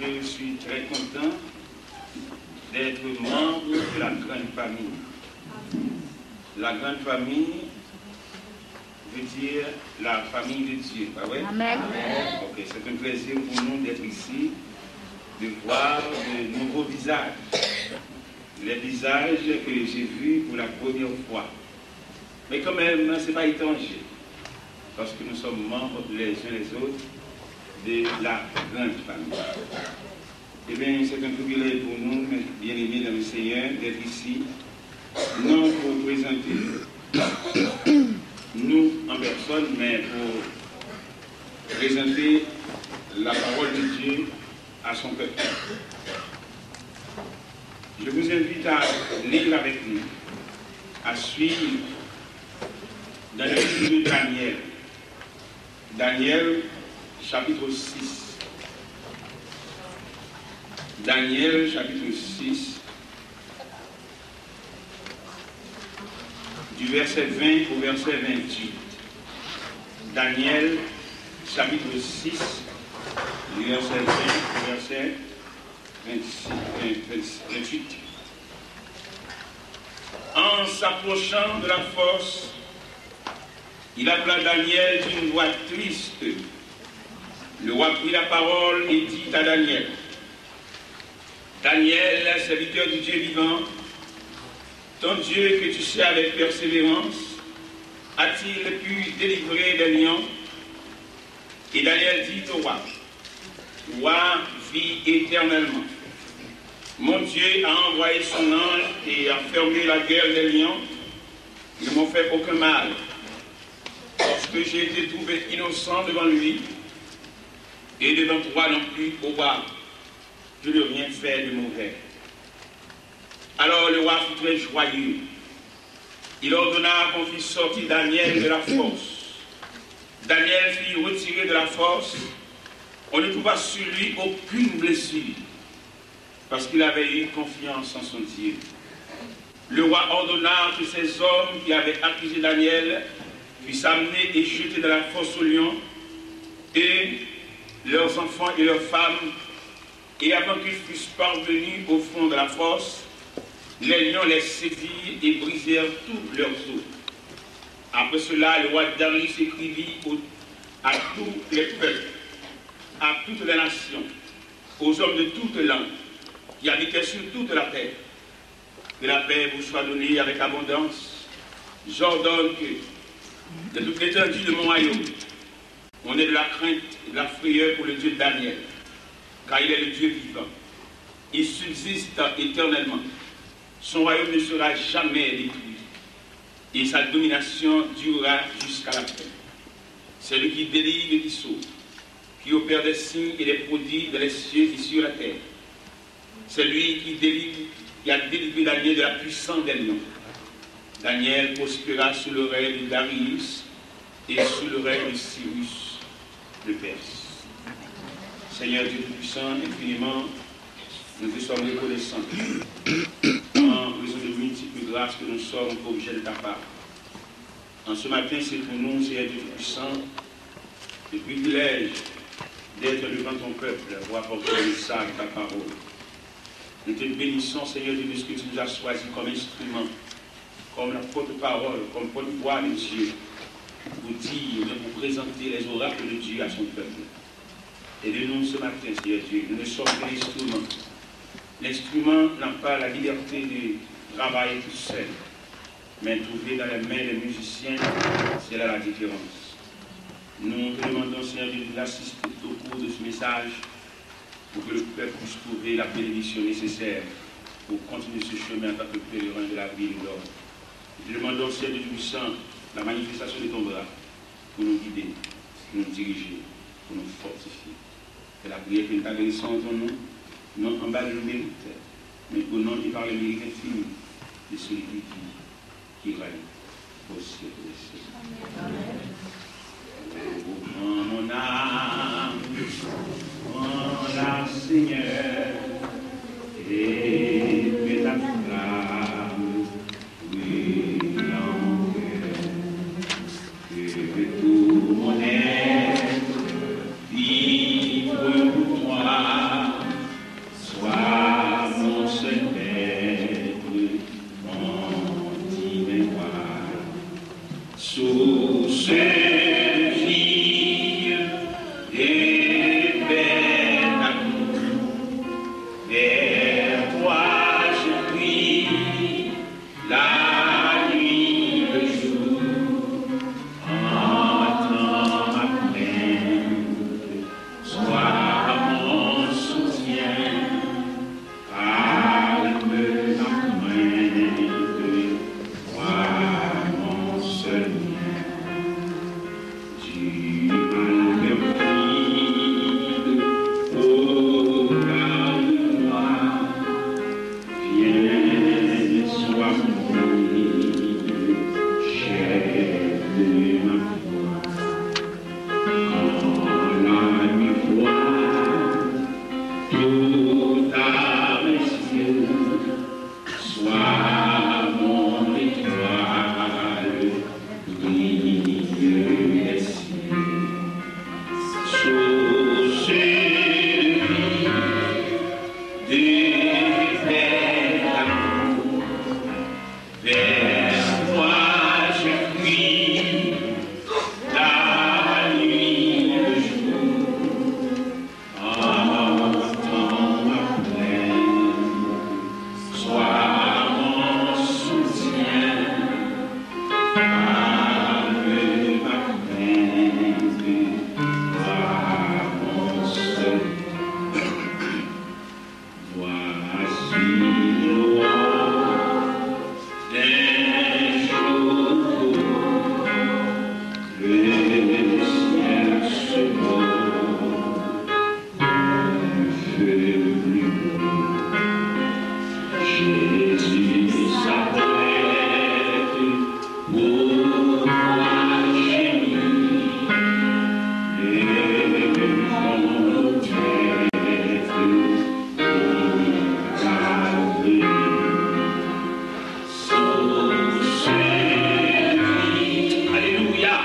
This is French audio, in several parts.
je suis très content d'être membre de la grande famille. La grande famille veut dire la famille de Dieu, pas vrai? Amen. Ok, c'est un plaisir pour nous d'être ici, de voir de nouveaux visages. Les visages que j'ai vus pour la première fois. Mais quand même, ce n'est pas étranger, parce que nous sommes membres les uns les autres de la grande famille. Eh bien, c'est un privilège pour nous, bien-aimés dans le Seigneur, d'être ici, non pour présenter nous en personne, mais pour présenter la parole de Dieu à son peuple. Je vous invite à lire avec nous, à suivre dans le livre de Daniel. Daniel, chapitre 6. Daniel, chapitre 6, du verset 20 au verset 28. Daniel, chapitre 6, du verset 20 au verset 28. En s'approchant de la fosse, il appela Daniel d'une voix triste. Le roi prit la parole et dit à Daniel: Daniel, serviteur du Dieu vivant, ton Dieu que tu sais avec persévérance, a-t-il pu délivrer des lions? Et Daniel dit au roi: Roi, vis éternellement. Mon Dieu a envoyé son ange et a fermé la gueule des lions. Ils ne m'ont fait aucun mal. Parce que j'ai été trouvé innocent devant lui, et devant toi non plus, au roi, je n'ai rien fait de mauvais. Alors le roi fut très joyeux. Il ordonna qu'on fît sortir Daniel de la fosse. Daniel fut retiré de la fosse. On ne trouva sur lui aucune blessure, parce qu'il avait eu confiance en son Dieu. Le roi ordonna que ces hommes qui avaient accusé Daniel puissent amener et jeter dans la fosse aux lions, et leurs enfants et leurs femmes, et avant qu'ils fussent parvenus au fond de la fosse, les lions les saisirent et brisèrent tous leurs os. Après cela, le roi Darius écrivit à tous les peuples, à toutes les nations, aux hommes de toutes langues, qui habitaient sur toute la terre: que la paix vous soit donnée avec abondance. J'ordonne que, de toute l'étendue de mon royaume, on ait de la crainte et de la frayeur pour le Dieu de Daniel, car il est le Dieu vivant. Il subsiste éternellement. Son royaume ne sera jamais détruit, et sa domination durera jusqu'à la fin. C'est lui qui délivre et qui sauve, qui opère des signes et des prodiges dans les cieux et sur la terre. C'est lui qui a délivré Daniel de la puissance des lions. Daniel prospéra sous le règne de Darius et sous le règne de Cyrus de Perse. Seigneur Dieu Tout-Puissant, infiniment, nous te sommes reconnaissants en raison de multiples grâces que nous sommes objet de ta part. En ce matin, c'est pour nous, Seigneur Dieu Tout-Puissant, le privilège d'être devant ton peuple pour apporter le message de ta parole. Nous te bénissons, Seigneur Dieu, de ce que tu nous as choisi comme instrument, comme la porte-parole, comme porte-voix de Dieu, pour dire, pour présenter les oracles de Dieu à son peuple. Aidez-nous ce matin, Seigneur Dieu, nous ne sommes que l'instrument. L'instrument n'a pas la liberté de travailler tout seul, mais trouver dans les mains des musiciens, c'est là la différence. Nous te demandons, Seigneur Dieu, d'assister au cours de ce message, pour que le peuple puisse trouver la bénédiction nécessaire pour continuer ce chemin en tant que pèlerin de la vie de l'homme. Nous te demandons, Seigneur Dieu puissant, la manifestation de ton bras pour nous guider, pour nous diriger, pour nous fortifier. Que la prière que nous t'adressons en ton nom, non en bas de nos mérites, mais au nom et par le mérite infini de celui qui règne au ciel et au ciel. Amen. Oh, mon âme, oh la Seigneur, et que ta flamme brille en cœur, que tout mon être vibre pour toi. Toute âme cieux, sois mon étoile, brille les cieux. Source de vie, d'éternel amour, vers toi je prie, la nuit, le jour, entends ma plainte, sois mon soutien, calme ma plainte, toi mon seul. Voici l'aurore d'un jour, le ciel se mord, un feu plus beau. Jésus s'apprête pour moi gémir, les mondes têtes. Alléluia.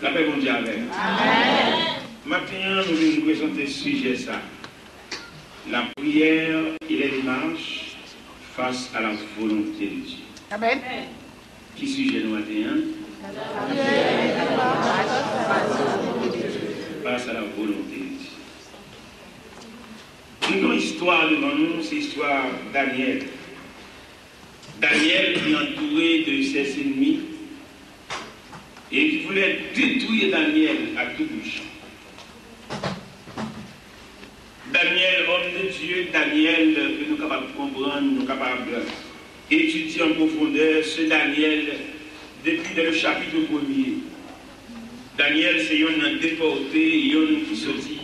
La paix mondiale. Maintenant, nous nous présenter ce sujet ça. La prière et les démarches face à la volonté de Dieu. Amen. Qui sujet nous matin? Face à la volonté de Dieu. Une grande histoire devant nous, c'est l'histoire Daniel. Daniel qui est entouré de ses ennemis et qui voulait détruire Daniel à tout bout de champ. Daniel, homme de Dieu, Daniel, que nous sommes capables de comprendre, nous sommes capables d'étudier en profondeur ce Daniel depuis le chapitre 1er. Daniel, c'est un déporté, un qui sortit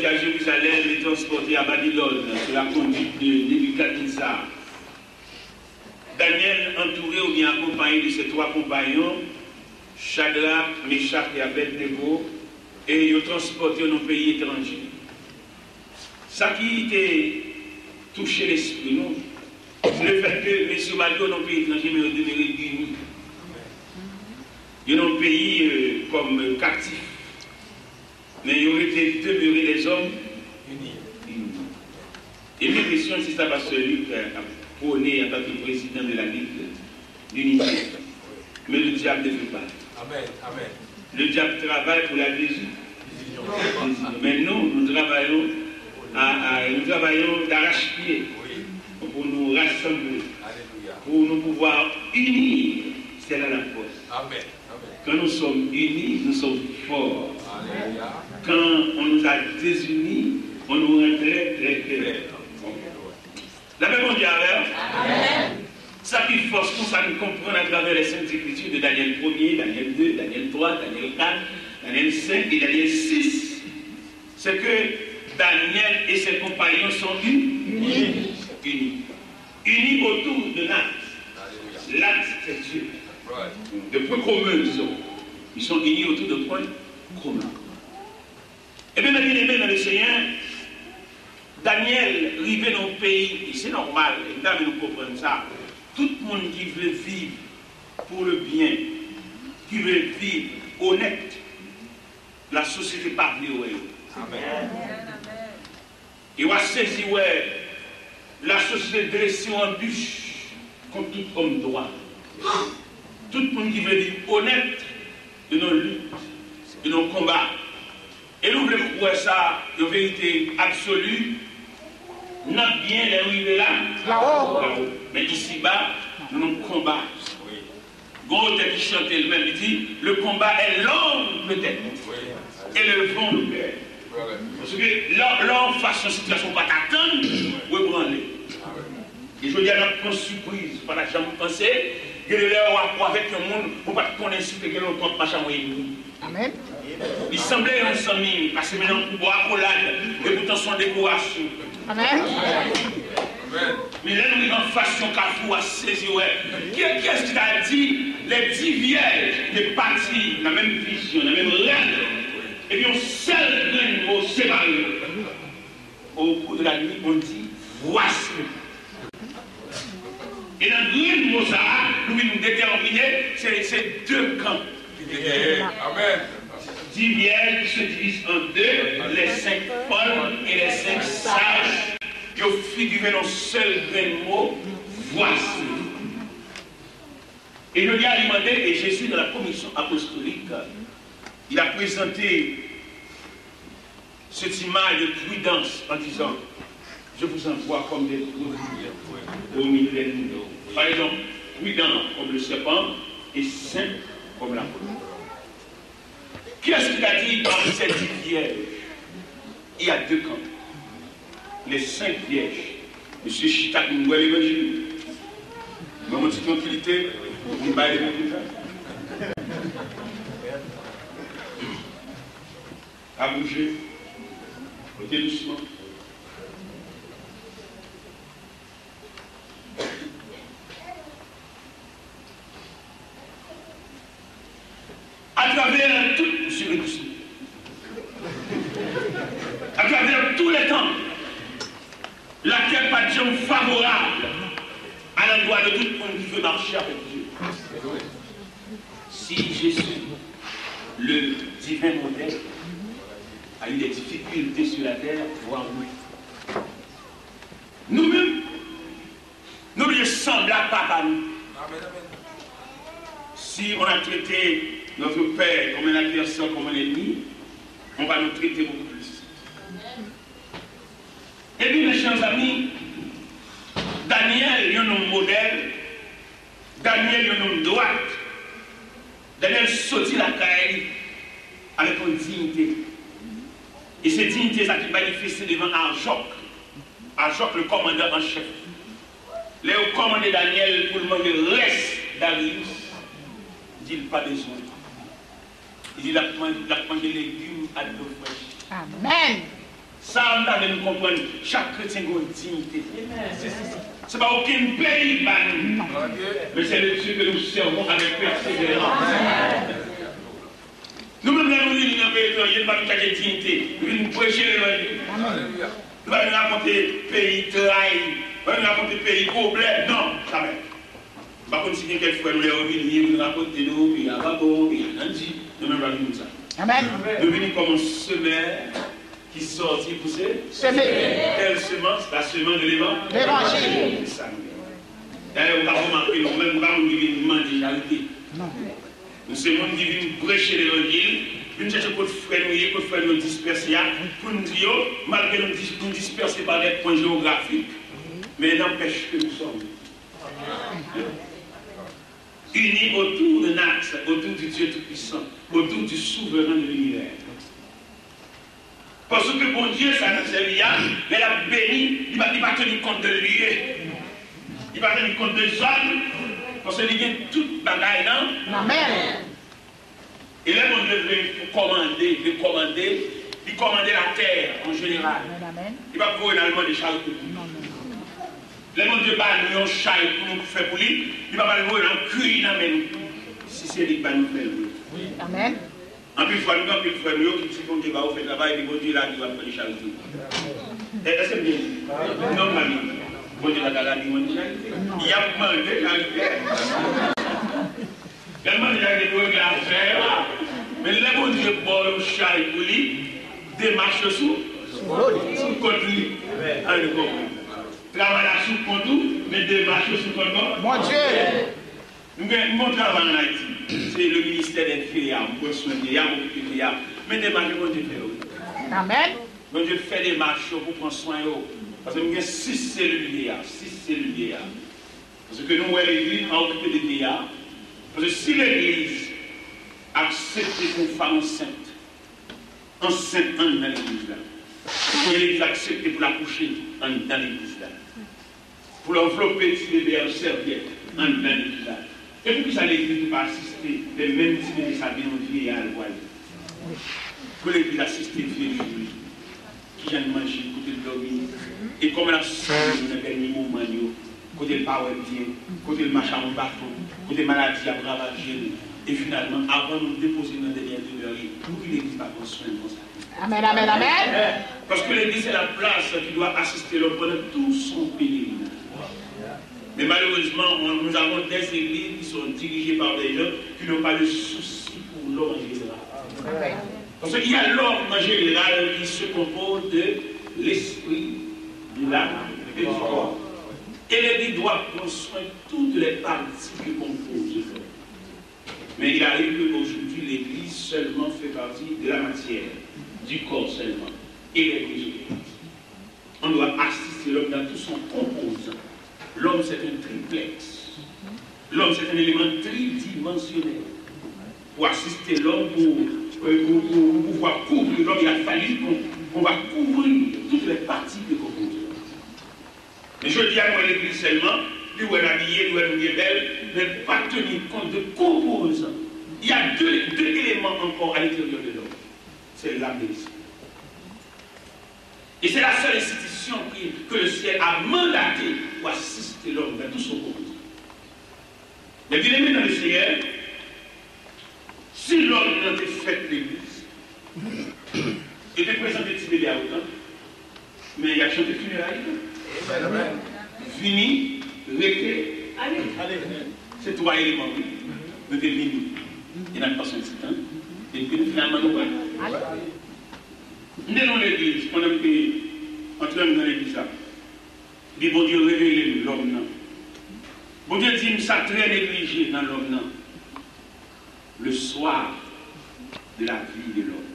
à Jérusalem et transporté à Babylone sous la conduite de Nebuchadnezzar. Daniel, entouré ou bien accompagné de ses trois compagnons, Shadrach, Meshach et Abednego, et ils ont transporté dans un pays étranger. Ça qui était touché l'esprit, non? C'est le fait que les soldats dans un pays étranger, mais ils ont demeuré unis. Ils ont un pays comme captif. Mais ils ont été demeurés les hommes unis. Et mes questions, c'est ça, parce que Luc a prôné en tant que président de la Ligue d'unité. Mais le diable ne fait pas. Amen. Amen. Le diable travaille pour la division. Mais nous travaillons d'arrache-pied pour nous rassembler, pour nous pouvoir unir. C'est là la force. Amen. Quand nous sommes unis, nous sommes forts. Alléluia. Quand on nous a désunis, on nous rend très faibles. La paix mondiale. Amen. Ça qui force pour ça nous comprendre à travers les Saintes Écritures de Daniel 1er, Daniel 2, Daniel 3, Daniel 4, Daniel 5 et Daniel 6. C'est que Daniel et ses compagnons sont unis. Unis autour de l'acte. L'acte, c'est Dieu. De points communs, ils sont unis autour de points communs. Et bien, mes bien-aimés dans le Seigneur, Daniel arrivé dans le pays, et c'est normal, et nous comprenons ça. Tout le monde qui veut vivre pour le bien, qui veut vivre honnête, la société pas vivre. Amen. Il va saisir la société dressée en bûche comme tout homme droit. Tout le monde qui veut vivre honnête de nos luttes, de nos combats. Et nous voulons voir ça de vérité absolue. Notre bien est arrivé là-haut. Mais ici-bas, nous combattons. Gros qui chantait le même, il dit, le combat est long peut-être. élevons nos cœurs. Parce que leur façon de situation pas t'attendre, ou branler. Et je dis à la grande surprise, pas la jamais pensé, que leur rapport avec le monde, pour pas qu'on insulte que l'on compte pas chaque ennemi. Amen. Il semblait un sami, parce que maintenant on boit accolade, et pourtant son décoration. Amen. Mais là, nous sommes en façon qu'à saisir. Qu'est-ce qu'il a dit? Les 10 vierges de partis, la même vision, la même règle. Et puis on seul grain mot séparé. Au cours de la nuit, on dit voici. Et dans le mot ça, nous nous déterminer, c'est 2 camps. Amen. 10 vierges qui se divisent en 2, les 5 folles et les 5 sages. Qui ont figuré dans le seul grain mot, voici. Et je lui ai alimenté, et Jésus, dans la commission apostolique, il a présenté cette image de prudence en disant, je vous envoie comme des troupeaux au milieu des loups. Par exemple, prudent comme le serpent et saint comme la poule. Qu'est-ce qu'il a dit dans cette vierge? Il y a 2 camps. Les 5 vierges. Monsieur Chita, nous voyons l'évangile. Nous avons une petite tranquillité. Nous voyons l'évangile. À bouger. Côté doucement. À travers tout, monsieur le doucement. À travers tous les temps. Laquelle pas de gens favorable à l'endroit de tout le monde qui veut marcher avec Dieu. Si Jésus, le divin modèle, a eu des difficultés sur la terre, voire oui. Nous-mêmes, nous lui semblons pas à nous. Si on a traité notre Père comme un adversaire, comme un ennemi, on va nous traiter beaucoup plus. Et puis, mes chers amis, Daniel, il y a un modèle. Daniel, il y a un droite. Daniel sortit la caille avec une dignité. Et cette dignité, ça qui manifestait devant Arjoc. Arjoc, le commandant en chef. Là où commandait Daniel pour le monde reste Darius, il dit pas besoin. Il dit la manger légumes à l'eau fraîche. Amen. Ça, on a de nous comprendre. Chaque chrétien a une dignité. Ce n'est pas aucun pays, mais c'est le Dieu que nous servons avec persévérance. Nous-mêmes, nous venons dans le pays étranger, nous n'avons pas de dignité. Nous venons prêcher l'évangile. Nous allons raconter pays trahi, nous allons raconter pays problème. Non, jamais. Par contre, si quelqu'un fait nous les revenir, nous raconter nous, puis il y a Babo, puis il y a Nandi, nous-mêmes, nous venons ça. Amen. Nous venons comme un semeur qui sortit pour semer. Quelle semence? La semence de l'évangile. D'ailleurs, on va remarquer, nous-mêmes, nous vivons une charité. Nous sommes gens qui viennent prêcher l'évangile, nous cherchons pour frères nous disperser, pour nous dire, malgré nous disperser par des points géographiques, mais n'empêche que nous sommes unis autour d'un axe, autour du Dieu Tout-Puissant, autour du souverain de l'univers. Parce que bon Dieu, ça nous sert bien, mais il a béni, il ne va pas tenir compte de lieu, il va tenir compte de zone, parce qu'il y a toute bagaille, non? Amen. Et là, on devrait commander la terre en général. Amen. Il va pouvoir également des chariots. Là, mon Dieu, nous avons un chariot pour nous faire pour lui, il va pas le voir en cuir, si c'est lui qui va nous faire. Amen. En plus, il faut nous faire qui dit qu'on va faire là-bas et bon Dieu là qui va faire les chariots. Est-ce que c'est bien? Non, mamie. Bon Dieu là, il y a demandé la tellement il y a des choses à faire. Mais les bon Dieu, bon, le chariot pour lui, démarche sous contre lui. Travaille sous contre lui, mais démarche sous contre lui. Mon Dieu! Mon travail en Haïti, c'est le ministère des vieillards, pour soigner les vieillards. Mais démarche, mon Dieu fait. Amen. Mon Dieu fait des marches pour prendre soin de eux. Parce que nous avons 6 cellules vieillards. Parce que nous, l'église a occupé des vieillards. Parce que si l'église accepte une femme enceinte, enceinte dans l'église là. Pour l'église acceptée pour la coucher dans l'église là. Pour l'envelopper si bébé en serviette dans l'église là. Et pour que ça l'église ne pas assister les mêmes petits bébés s'habillent en vieillard à voile. Pour l'église assister le vieux qui vient de manger, côté de dormir. Et comme la salle dans le dernier moment, côté le power bien, côté le machin en bâton, côté maladie à ravager. Et finalement, avant de nous déposer dans des liens de leur vie, pour que l'église pas prendre soin de ça. Amen, amen, amen. Parce que l'église est la place qui doit assister l'homme pendant tout son pèlerinage. Mais malheureusement, nous avons des églises qui sont dirigées par des gens qui n'ont pas de souci pour l'homme en général. Parce qu'il y a l'homme en général qui se compose de l'esprit, de l'âme et du corps. Et l'église doit prendre soin de toutes les parties qui composent l'homme. Mais il arrive qu'aujourd'hui, l'église seulement fait partie de la matière, du corps seulement, et l'église. On doit assister l'homme dans tout son composant. L'homme, c'est un triplex. L'homme, c'est un élément tridimensionnel. Pour assister l'homme, pour pouvoir couvrir l'homme, il a fallu qu'on va couvrir toutes les parties de composent l'homme. Mais je dis à moi, l'église seulement, lui où elle est habillée, lui où elle est belle, mais pas tenir compte de composants. Il y a deux éléments encore à l'intérieur de l'homme. C'est l'âme et l'esprit. Et c'est la seule institution que le ciel a mandaté pour assister l'homme dans tout son composant. Mais bien aimé dans le Seigneur, si l'homme n'a pas fait l'église, il était présenté petit bébé à autant, mais il a chanté funérailles. Fini, récré, allez. C'est trois éléments, oui. Nous devons venir. Il n'a pas son petit temps. Et puis finalement, nous allons. Nous sommes dans l'église, pendant que entrons dans l'église là. Il dit, bon Dieu, révélez l'homme. Bon Dieu dit, ça très négligé dans l'homme. Le soir de la vie de l'homme.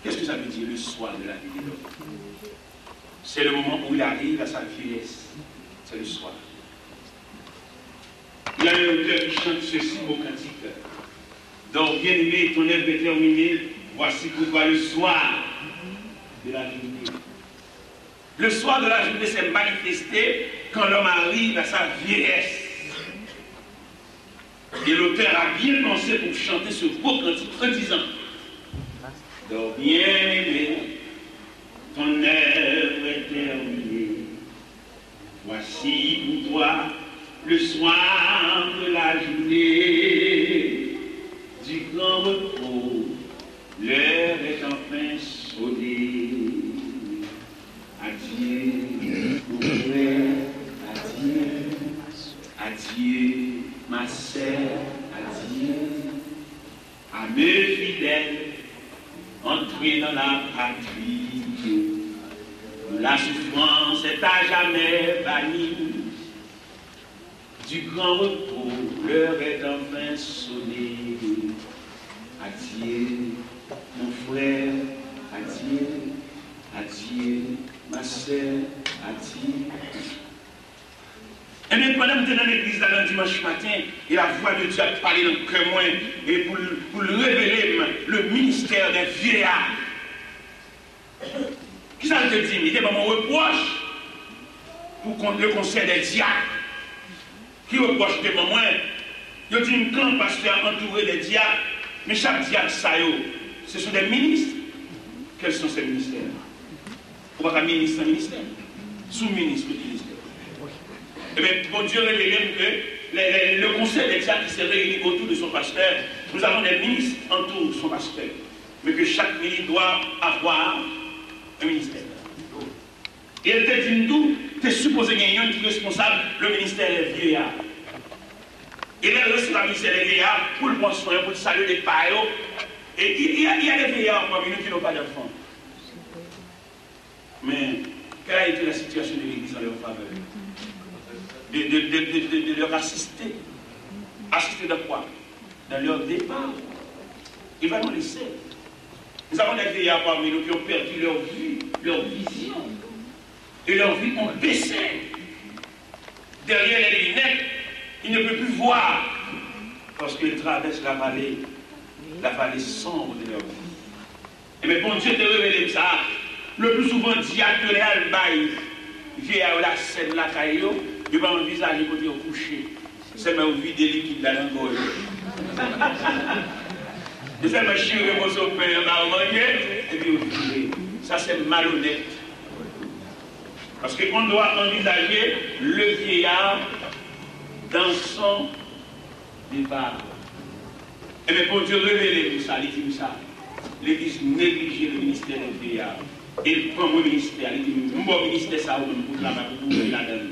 Qu'est-ce que ça veut dire, le soir de la vie de l'homme? C'est le moment où il arrive à sa vieillesse. C'est le soir. Il y a un auteur qui chante ceci au cantique. Donc, bien aimé, ton œuvre est terminée. Voici pourquoi le soir de la journée. Le soir de la journée s'est manifesté quand l'homme arrive à sa vieillesse. Et l'auteur a bien pensé pour chanter ce beau cantique en disant: donc, bien aimé, ton œuvre est terminée. Voici pour toi le soir de la journée du grand repos. L'heure est enfin sonnée. Adieu, mon frère, adieu, adieu, ma sœur, adieu. À mes fidèles, entrez dans la patrie. La souffrance est à jamais bannie. Du grand repos, l'heure est enfin sonnée. Adieu, mon frère, adieu, adieu, ma sœur, adieu. Et bien, pendant que nous sommes dans l'église le dimanche matin, et la voix de Dieu a parlé dans le cœur moins, et pour le révéler, le ministère des vieillards. Qui ça te dit? Il était dans mon reproche pour le conseil des diacres. Qui reproche de moi? Il dit une grande pasteur entouré des diacres, mais chaque diacre, ce sont des ministres. Quels sont ces ministères? On va pas ministre, ministère. Sous-ministre, ministère. Eh bien, bon Dieu révèle que le conseil des diacres qui s'est réuni autour de son pasteur, nous avons des ministres autour de son pasteur. Mais que chaque ministre doit avoir un ministère. Et elle te dit tout, tu es supposé qu'il y ait un qui est responsable, le ministère des vieillards. Et là, c'est le ministère des vieillards pour le prendre soin, pour le saluer les paillots. Et il y a des vieillards parmi nous qui n'ont pas d'enfants. Mais quelle a été la situation de l'Église en leur faveur? De leur assister. Assister de quoi? Dans leur départ. Il va nous laisser. Nous avons des vieillards parmi nous qui ont perdu leur vue, leur vision. Et leur vie ont baissé. Derrière les lunettes, ils ne peuvent plus voir. Parce qu'ils traversent la vallée sombre de leur vie. Et mais bon Dieu te révélé ça. Le plus souvent, diable réel bail. Vieillard la scène la caillou, il va envisager pour dire coucher. C'est ma vie de liquide dans la gorge. C'est ma chère pour son père, m'a manger, et puis vous ça c'est malhonnête. Parce qu'on doit envisager le vieillard dans son départ. Et bien, pour Dieu révéler tout ça, il dit ça. L'Église néglige le ministère du vieillard. Et il prend mon ministère, il dit, mon ministère, ça, pour la donne.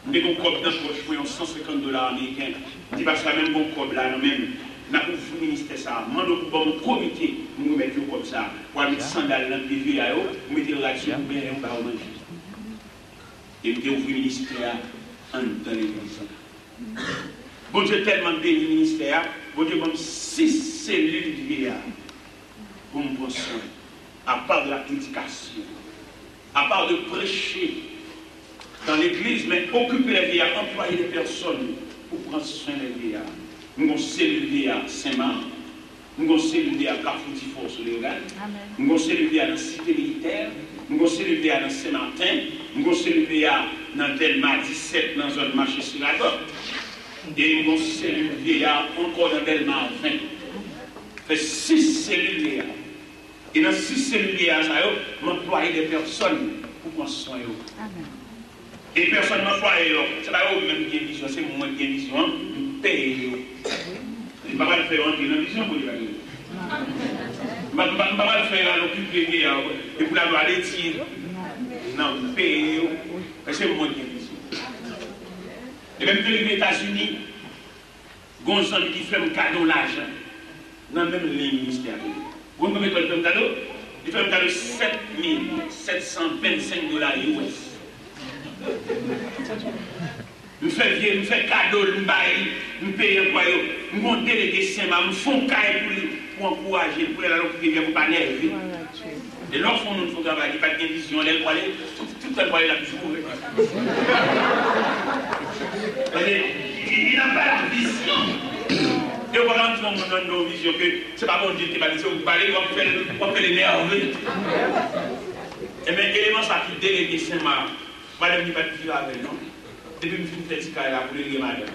Nous avons un cob dans le poche pour 150 $ américains. Il va faire même bon cob là, nous-mêmes. Nous avons un ministère, ça. Nous avons un comité, nous mettons comme ça. Pour mettre sandales dans le vieillard, nous mettons là-dessus, nous mettons un manger. Et nous avons un ministère en dans l'Église. Bon Dieu tellement béni le ministère, bon Dieu comme 6 cellules du vieillard pour me prendre soin. À part de la prédication, à part de prêcher dans l'église, mais occuper les vieillards, employer les personnes pour prendre soin des vieillards. Nous avons cellule vieillard Saint-Marc, nous avons cellule vieillard Carrefour sur les Regards, nous avons cellule vieillard dans la cité militaire, nous avons cellule vieillard dans Saint-Martin, nous avons cellule vieillard dans Delma 17, dans la zone marché sur la côte, et nous avons cellule vieillard encore dans Delma 20. Fait 6 cellules vieillards. Et dans 6 cellules vieillards, je m'emploie des personnes pour prendre soin d'eux. Et personne m'emploie, ce n'est pas eux-mêmes qui ont vision, c'est moi qui ai vision, je paye. Je ne vais pas le faire entrer dans la vision pour les gars. Je ne vais pas le faire l'occuper et pour l'avoir les tirs. Non, je paye. C'est moi qui ai vision. Et même que les États-Unis, Gonzalo qui fait un cadeau l'argent, dans même les ministères. Vous me mettez le cadeau, il fait un cadeau de 7 725 $ US. Nous faisons cadeau, nous payons quoi, nous avons délégué Saint-Marc, nous faisons cadeau pour encourager, pour aller à l'hôpital, pour ne pas nerver. Et lorsqu'on nous fait travailler, pas de vision, on est pour aller, tout le temps la vision. Il n'a pas la vision. Et on va rentrer dans nos visions que ce n'est pas bon Dieu qui va dire, vous parlez, on va faire les nerveux. Et bien, élément ça qui délégué Saint-Marc, madame n'est pas de vivre avec nous. Depuis que je suis petit là pour les madame.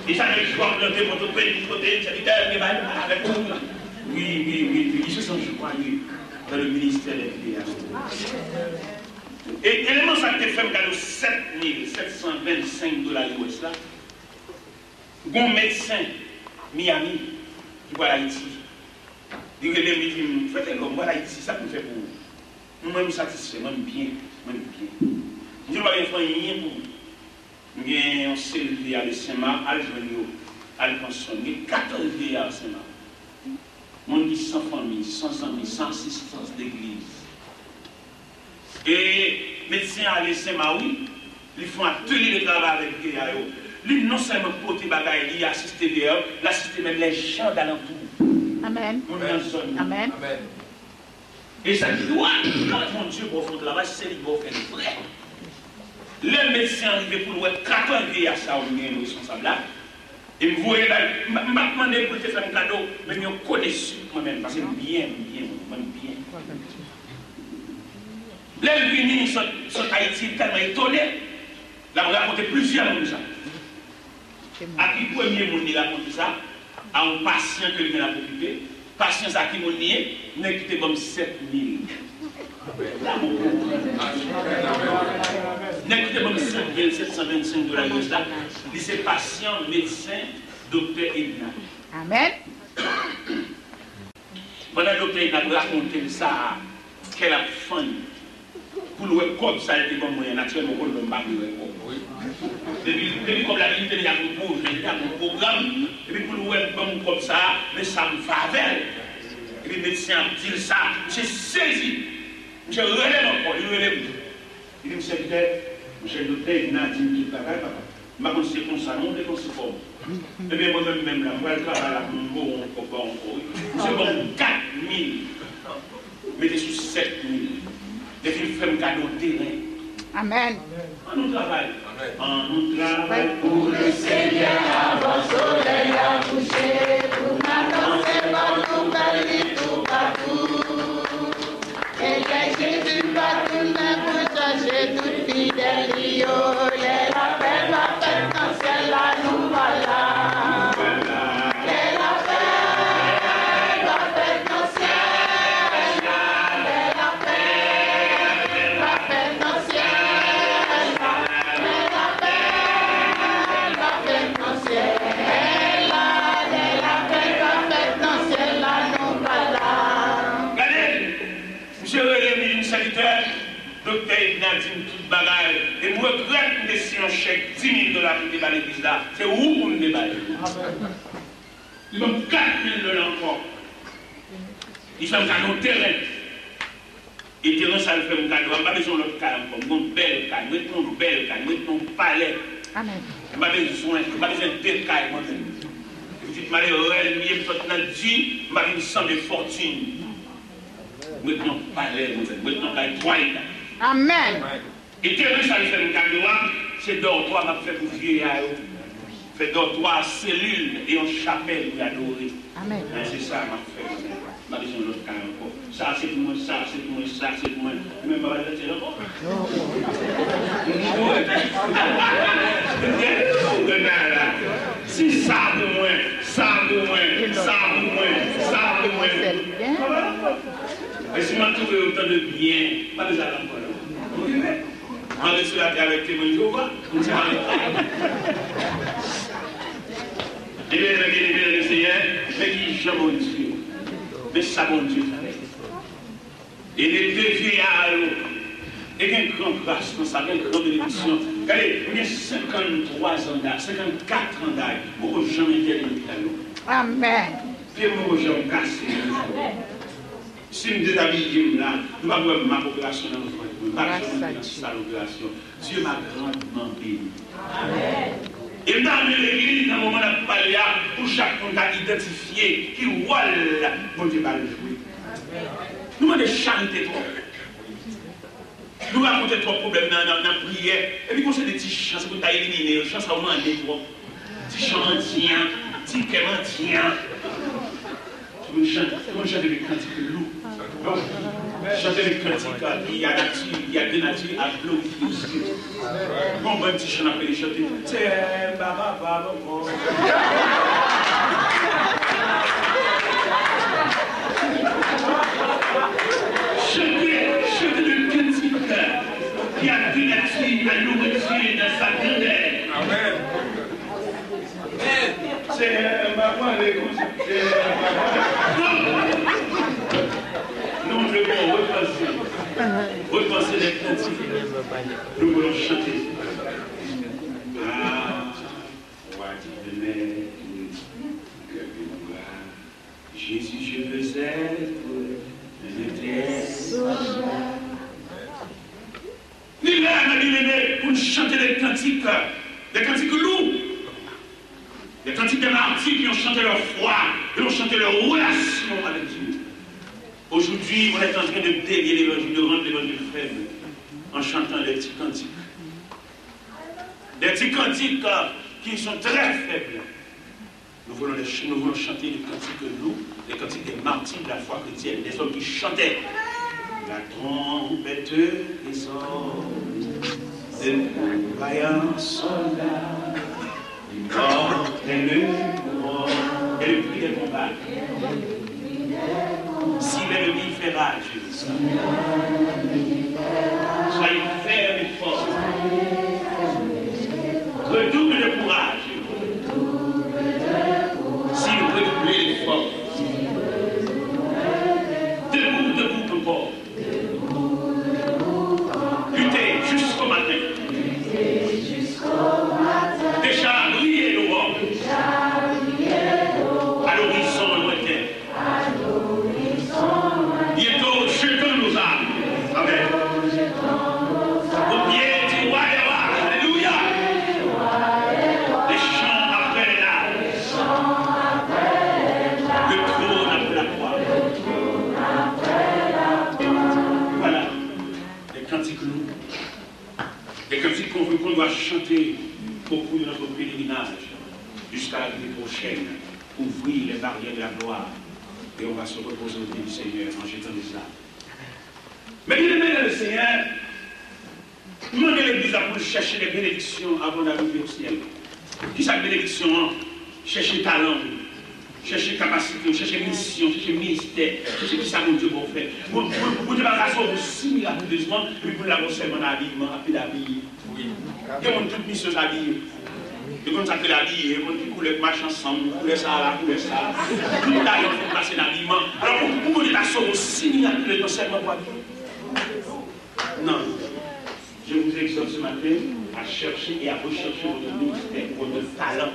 Et ça ne soit pas planté pour tout le pays, côté, ça dit, avec tout. Oui, ils se sont, je crois, dans le ministère des Vieillards. Et élément ça qui fait un cadeau 7 725 $ US là. Un médecin, Miami, qui va à Haïti. Il dit, faites comme moi, Haïti, ça me fait pour vous. Moi, je suis satisfait, moi, bien. Je ne vais pas faire rien pour vous. J'ai un seul vieillard de Saint-Marc, à Aljonio, à Alfonson, j'ai 14 vieillards de Saint-Marc. Mon qui sans famille, sans amis, sans assistance d'église. Et médecin à Saint-Marc, oui, ils font un atelier de travail avec les vieillards. Lui, non seulement porter bagaille, il assiste dehors, il assiste même les gens d'alentour. Amen. Amen. Et ça doit, quand mon Dieu va faire le travail, c'est lui qui va faire le vrai. Les médecins arrivent pour le 14 vieillards, ça, on est responsable là. Et vous voyez là, je ne vais pas demander pour te faire un cadeau, mais je connais moi-même, parce que bien. Les venus sont Haïti tellement étonnés, là on raconté plusieurs choses. À qui premier monde il raconte ça? À un patient que il a occupé, patient à qui mon nié, il a quitté comme 7 000. Il a quitté comme 7 725 $. C'est patient, médecin, docteur Edna. Amen. Pendant le docteur Edna raconté ça, qu'elle a faim. Pour le comme ça, il était comme moyen naturellement pour le bac de depuis comme la militaire, il y a un programme, et puis pour le web comme ça, mais ça me favelle. Et puis le médecin dit ça, j'ai saisi, je relève encore, il relève. Il dit, monsieur le docteur, il m'a dit, je vais c'est comme ça, non, c'est comme ça. Et bien moi-même, là, moi, je travaille là, c'est comme 4 000, mettez sur 7 000. Les filles font un cadeau terrain. Amen. On nous travaille. On nous travaille pour le Seigneur avant le soleil à coucher, pour n'annoncer pas a dit toute bagaille. Et moi, je regrette de si un chèque 10 000 $ pour déballer l'église là. C'est où pour me déballer? Ils ont 4 000 $ encore. Ils sont dans nos terrains. Et terrain, ça le fait mon cadeau. Je n'ai pas besoin de l'autre cadeau encore. Mon bel cadeau, mon bel cadeau, mon palais. Amen. Je n'ai pas besoin de deux cadeaux moi-même. Je dis, malheureux, je dis, je sens de fortune. Maintenant, palais, maintenant, trois états. Amen. Et terrain, ça le fait mon cadeau. C'est dortoir, m'a fait pour vieillir. Fait dortoir, cellule et en chapelle pour adorer. Amen. C'est ça, m'a fait. Je n'ai pas besoin de l'autre cadeau encore. Ça, c'est pour moi, ça, c'est pour moi, ça, c'est pour moi. Même pas de dire encore. Si ça pour moi, ça pour moi, ça pour moi, ça pour moi. Et si je trouve autant de bien, pas besoin d'encore. On est sur la terre avec témoin de Jéhovah. Et bien, le Seigneur, mais qui j'aime mon Dieu. Mais ça, mon Dieu. Et les deux vieillards, et il y a une grande grâce dans ça, il y a une grande bénédiction. Regardez, il y a 53 ans d'âge, 54 ans d'âge, pour que jamais été à l'hôpital. Amen. Puis pour que jamais cassé. Si nous déshabillons là, nous ne pouvons pas ma population dans le fond. Nous ne pouvons pas dans sa population. Dieu m'a grandement béni. Amen. Et dans l'église, dans le moment où on a parlé, pour chaque monde à identifier qui voilà, mon Dieu va le jouer. Nous avons chanter trop. Nous avons trop de problèmes dans la prière. Et puis, quand c'est des petits chants, c'est pour éliminer. Les chants, ça va demander trop. Petits chants entiers, petits cœurs entiers. Je chante des cantiques de loup. Chanter des cantiques, il y a deux natures à glorifier. Mon bon petit chant appelé chanter. C'est Baba Baba. Chanter des cantiques qui a deux natures à nourriture dans sa grandeur. Amen. C'est Baba nous devons repenser les cantiques. Nous voulons chanter. Ah, roi de mer, Jésus, je veux être un soldat. Nous là, ma bien-aimée, pour chanter les cantiques lourds. Les cantiques des martyrs qui ont chanté leur foi, qui ont chanté leur relation avec Dieu. Aujourd'hui, on est en train de dévier l'évangile, de rendre l'évangile faible, en chantant des petits cantiques. Des petits cantiques qui sont très faibles. Nous voulons chanter des cantiques lourds, des cantiques des martyrs de la foi chrétienne, des hommes qui chantaient. La trompette résonne, de vaillants soldats, portez le courant et le prix des combats. Si l'ennemi fait rage, soyez fermes et forts. Redouble de courage. Si vous redoublez l'effort. Debout encore. Luttez jusqu'au matin. Déjà briller l'aurore. À l'horizon lointain. Bientôt, jetons nos âmes. Amen. Au pied du roi des rois. Alléluia. Les chants après les larmes. Le trône après la croix. Voilà. Les cantiques lourds. Les cantiques qu'on doit chanter au cours de notre pèlerinage jusqu'à l'année prochaine. Ouvrir les barrières de la gloire. Et on va se reposer au pied du Seigneur en jetant des âmes. Mais bien aimé le Seigneur, nous avons l'église pour chercher des bénédictions avant d'arriver au ciel. Qui c'est la bénédiction? Chercher talent, chercher capacité, chercher mission, chercher ministère, chercher qui ça mon Dieu pour faire. Vous devez la raison aussi miraculeusement, mais pour l'avoir seulement d'habillement, rapide d'habiller. Oui. Il y a toute mission d'habiller. Et comme ça que l'habiller, qui coulait marche ensemble, coulait ça, coulait ça. Tout le temps, il faut passer l'habillement. Alors, pour vous, la raison aussi miraculeusement seulement pour habiller. Non. vous exhorte ce matin à chercher et à rechercher votre ministère, votre talent.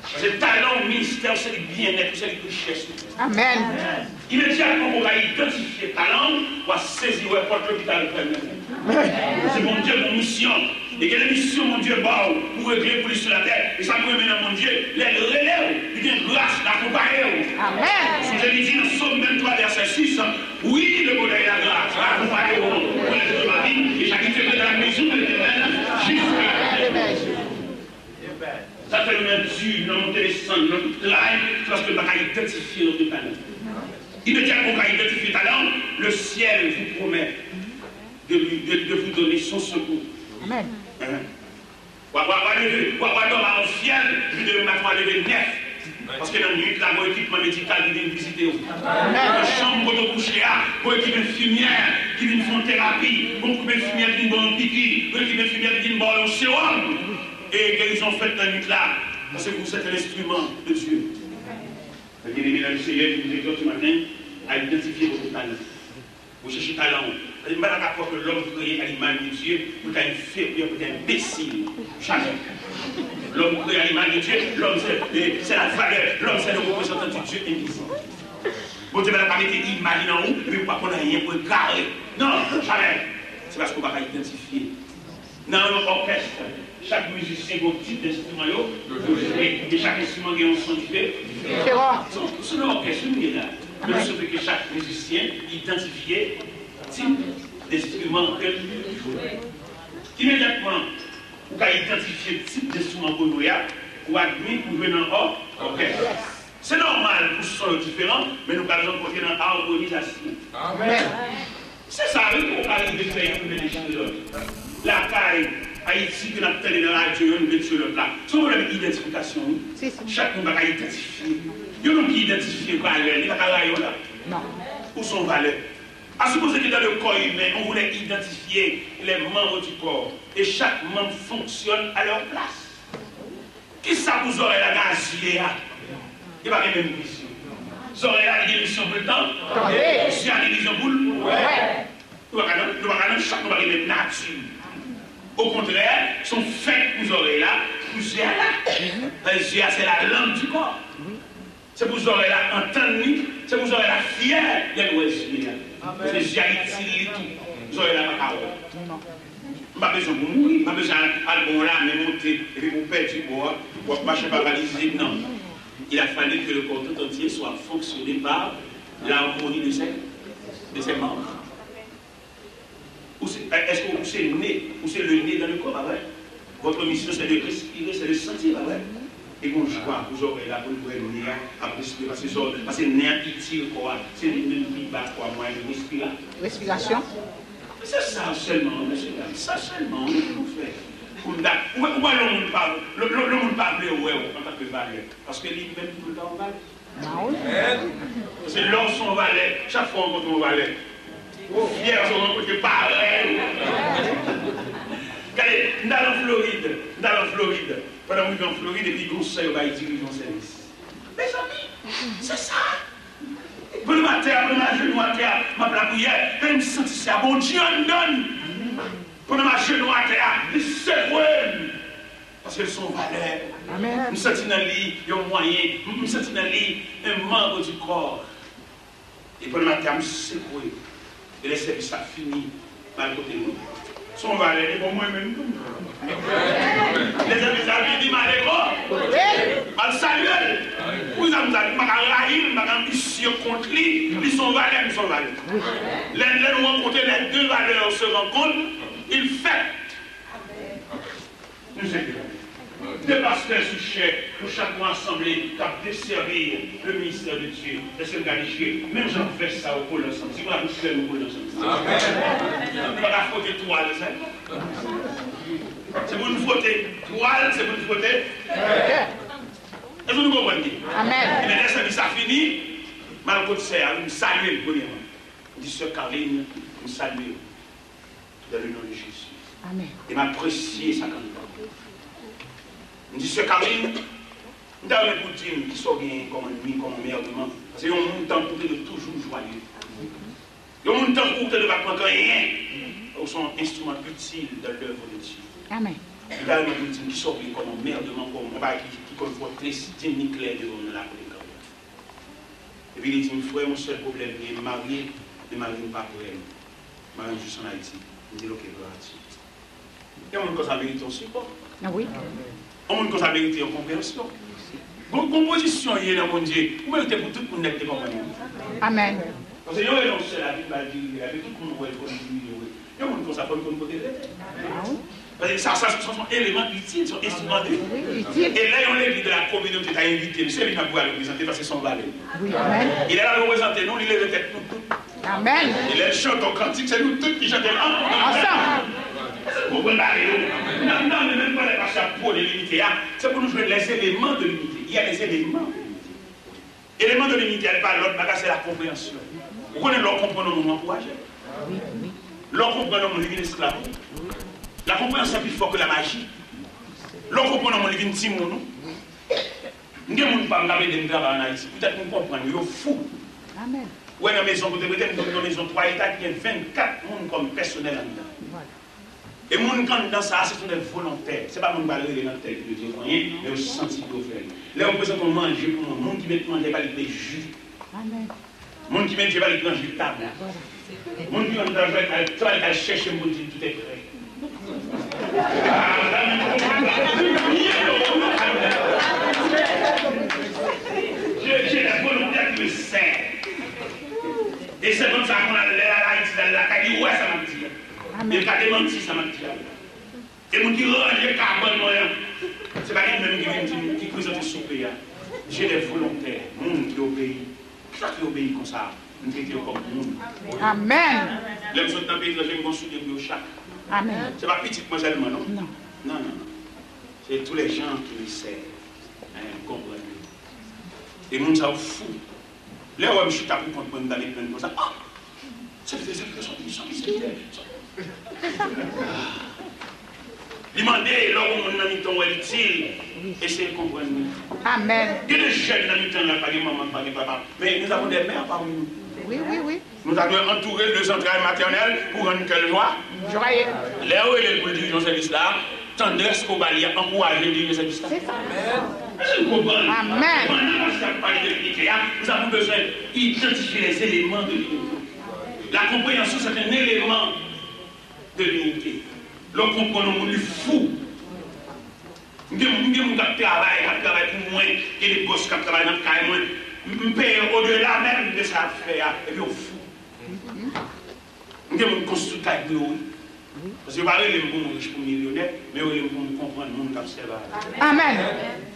Parce que le talent, le ministère, c'est le bien-être, c'est la richesse. Amen. Immédiatement, on va identifier le talent, on va saisir le porte l'hôpital. C'est mon Dieu, mon mission. Et quelle mission, mon Dieu, pour régler pour sur la terre. Et ça me remet dans mon Dieu, les relève, il y a une grâce d'accompagner. Amen. Si je lui dis dans Psaume 23, verset 6, oui, le bonheur et la grâce, accompagner pour les jours de ma vie, et chaque fait dans la maison de l'Éternel, jusqu'à la fin. Ça fait le même Dieu, dans mon téléphone, dans toute live, parce que je vais identifier notre talent. Immédiatement, on va identifier le talent, le ciel vous promet de vous donner son secours. Amen. On va lever en fiel, puis de maintenant lever neuf. Parce que dans la nuit, là, mon équipement médical qui vient visiter. Dans chambre de coucher, mon équipe infirmière qui vient faire thérapie, mon équipe infirmière qui vient faire piqui, mon équipe infirmière qui vient faire un sérum. Et guérison faite dans la nuit là, parce que vous êtes un instrument de Dieu. Bien-aimés dans le Seigneur, je vous exhorte ce matin à identifier votre talent. Vous cherchez talent. Je ne sais pas que l'homme créé à l'image de Dieu, vous êtes inférieur, vous êtes imbécile. Jamais. L'homme créé à l'image de Dieu, l'homme c'est la valeur, l'homme c'est le représentant du Dieu invisible. Bon Dieu ne va pas mettre l'image en haut, mais vous ne pouvez pas rien pour carrer. Non, jamais. C'est parce qu'on ne va pas identifier. Dans l'orchestre, chaque musicien a un type d'instrument, et chaque instrument a un son différent. C'est l'orchestre, c'est là. Mais il faut que chaque musicien identifie le type d'instrument qu'il joue. Immédiatement, vous pouvez identifier le type d'instrument que vous avez, vous admettez pour jouer dans l'orchestre. C'est normal pour ce son différent, mais nous allons porter dans l'harmonisation. C'est ça, oui, qu'on arrive à faire une de l'autre. La caille, Haïti, que nous avons télé dans la radio, nous mettons sur le plat. C'est un problème d'identification. Chaque monde va identifier. Il y a qui identifie valeur, il n'y a pas de là. Non. Où sont valeurs? À supposer que dans le corps humain, on voulait identifier les membres du corps. Et chaque membre fonctionne à leur place. Qui ça vous aurez la gazier? Il n'y a pas de même mission. Vous aurez la mission pour le temps? Si il y a des missions pour le temps? Nous ne pouvons pas chaque monde de nature. Au contraire, sont faits pour vous aurez là, pour vous là. C'est la langue du corps. C'est pour vous aurez là entendre, c'est pour vous aurez la fière de l'ouest. Parce que j'ai utilisé tout. Vous aurez là ma parole. Je n'ai pas besoin de mourir, je n'ai pas besoin d'aller bon là, mais monter, et puis vous perdre du bois, pour marcher par paralysé. Non. Il a fallu que le corps tout entier soit fonctionné par l'harmonie de ses membres. Est-ce que vous c'est le nez, ou c'est le nez dans le corps, ouais? Votre mission c'est de respirer, c'est de sentir, ouais? Et qu'on joie, vous aurez là pour nous le nez, à respirer, parce que le nez qui tire quoi, c'est le nez qui bat quoi, moi, il respire. Respiration. C'est ça seulement, monsieur, ça seulement, vous faites. Pourquoi le monde parle, le monde parle ouais, en tant que valet? Parce que lui-même tout le temps valet. C'est l'homme son valet, chaque fois on rencontre un valet. Hier, on rencontre pareil. Regardez, dans la Floride, pendant que nous en Floride, et puis conseil va diriger un service. Mes amis, c'est ça. Pour le matin, pour ma genou à terre, ma prière, je me sens ça, bon Dieu en donne. Pour ma genou à terre, c'est vrai. Parce qu'elles sont valeurs. Nous sentons dans lui, il y a un moyen, nous sentons dans lui un membre du corps. Et pour le matin, c'est vrai. Et le service a fini mal côté nous. Son valet est pour moi-même. Les services a fini mal école. Mal salué. Vous avez dit, je vais mission contre lui. Ils sont valets, ils sont valets. Les nous rencontrent, les deux valeurs se rencontrent. Ils fait. Nous sommes deux pasteurs sous chèque pour chaque mois assemblés qui a desservi le ministère de Dieu, le Seigneur de Dieu. Même j'en fais ça au pôle ensemble. Si vous avez fait au pôle ensemble. Amen. Pas la faute toile, ça. C'est pour nous frotter. Toile, c'est pour nous frotter. Est-ce que nous comprenez? Amen. Et maintenant, ça ça fini. Mal côté ça, nous saluons premièrement. Dit Sœur Caroline, nous saluons dans le nom de Jésus. Amen. Et m'apprécier sa candidature. Je dis, Sœur Caroline, nous avons un coutume qui soit bien comme ennemi, comme emmerdement. Parce que nous avons un temps pour de toujours joyeux. Nous avons un temps pour de ne pas prendre rien. sont instruments utiles dans l'œuvre de Dieu. Amen. Il y a un homme qui sort comme un merdement, comme un bail qui confronte les signes clairs devant la politique. Et puis il dit, frère, mon seul problème, il est marié, mais marié pas pour elle. Marié juste en Haïti. Il dit, ok, là-dessus. Et on a la vérité aussi, quoi. Ah oui. On a la vérité en compréhension. Donc, composition, il y a dans mon Dieu. Vous mettez pour tout le monde d'être compagnie. Amen. Parce que il y a un seul la vie, il y a tout le monde qui est il y a un monde qui s'appelle comme côté de parce que ça sont éléments utiles, sont instruments de vie. Et là, on est de la communauté qui a invité, c'est lui qui va représenter parce que son valet. Oui, amen. Il est là pour représenter nous, il est le tête nous tous. Amen. Il est chante en cantique, c'est nous tous qui chantons ensemble. Vous comprenez? Non, mais même pas les passages pour les limiter. C'est pour nous jouer les éléments de l'unité. Il y a des éléments de l'unité. Éléments de l'unité, elle parle l'autre bagage, c'est la compréhension. Vous connaissez leur comprenant nous encourager? Oui, oui. Leur comprenant nous livre l'esclave. La compréhension est plus forte que la magie. Leur comprenant nous livre timon nous. Nous ne pas regarder des travail en Haïti. Peut-être que nous comprenons, ils sont fous. Amen. Oui, dans la maison, peut-être dans la maison 3 états, il y a 24 personnes comme personnel en dedans. Et les gens dans ça, ce sont des volontaires. Ce n'est pas mon balai dans la tête de Dieu, mais au senti de faire. Là, on présente manger pour le monde qui met manger pas les jus. Amen. Le monde qui met pas les jus de table. Le monde qui va chercher le monde tout est prêt. J'ai la volonté qui me sert. Et c'est comme ça qu'on a la caille, ouais, ça m'a dit. Mais quand il menti, ça m'a dit. Et mon dit, j'ai carbone moyen. C'est pas lui-même qui présente son pays. J'ai des volontaires, monde qui obéit. Qui obéit comme ça? Nous traitons comme monde. Amen. Les gens dans le pays, j'ai un soutien au chaque. Amen. C'est pas petit moi seulement, non? Non. Non. C'est tous les gens qui me servent. Comprenez? Et les gens sont fous. Là où je suis tapé contre moi dans les plaines comme ça. Ah! Ça fait des personnes qui sont missionnaires. Demander là où mon ami ton est utile. Essayez de comprendre. Amen. Il y a des jeunes dans le temps, là, pas de maman, pas de papa. Mais nous avons des mères parmi nous. Oui. Nous avons entouré de entrailles maternelles pour rendre quelle joie. Joyeux. Là où il est pour diriger ce service-là, tendresse qu'on va aller encourager le diriger ce service-là. C'est ça. Amen. Nous avons besoin d'identifier les éléments de l'unité. La compréhension, c'est un élément de l'unité. L'on comprend le fou. Nous avons travail pour moi et les gosses qui travaillent dans le carré. Nous payons au-delà même de ça faire. Et puis on fou. Nous avons construit un bureau. Parce que je ne parle pas de riche pour millionnaire, mais je veux comprendre le monde qui observe. Amen.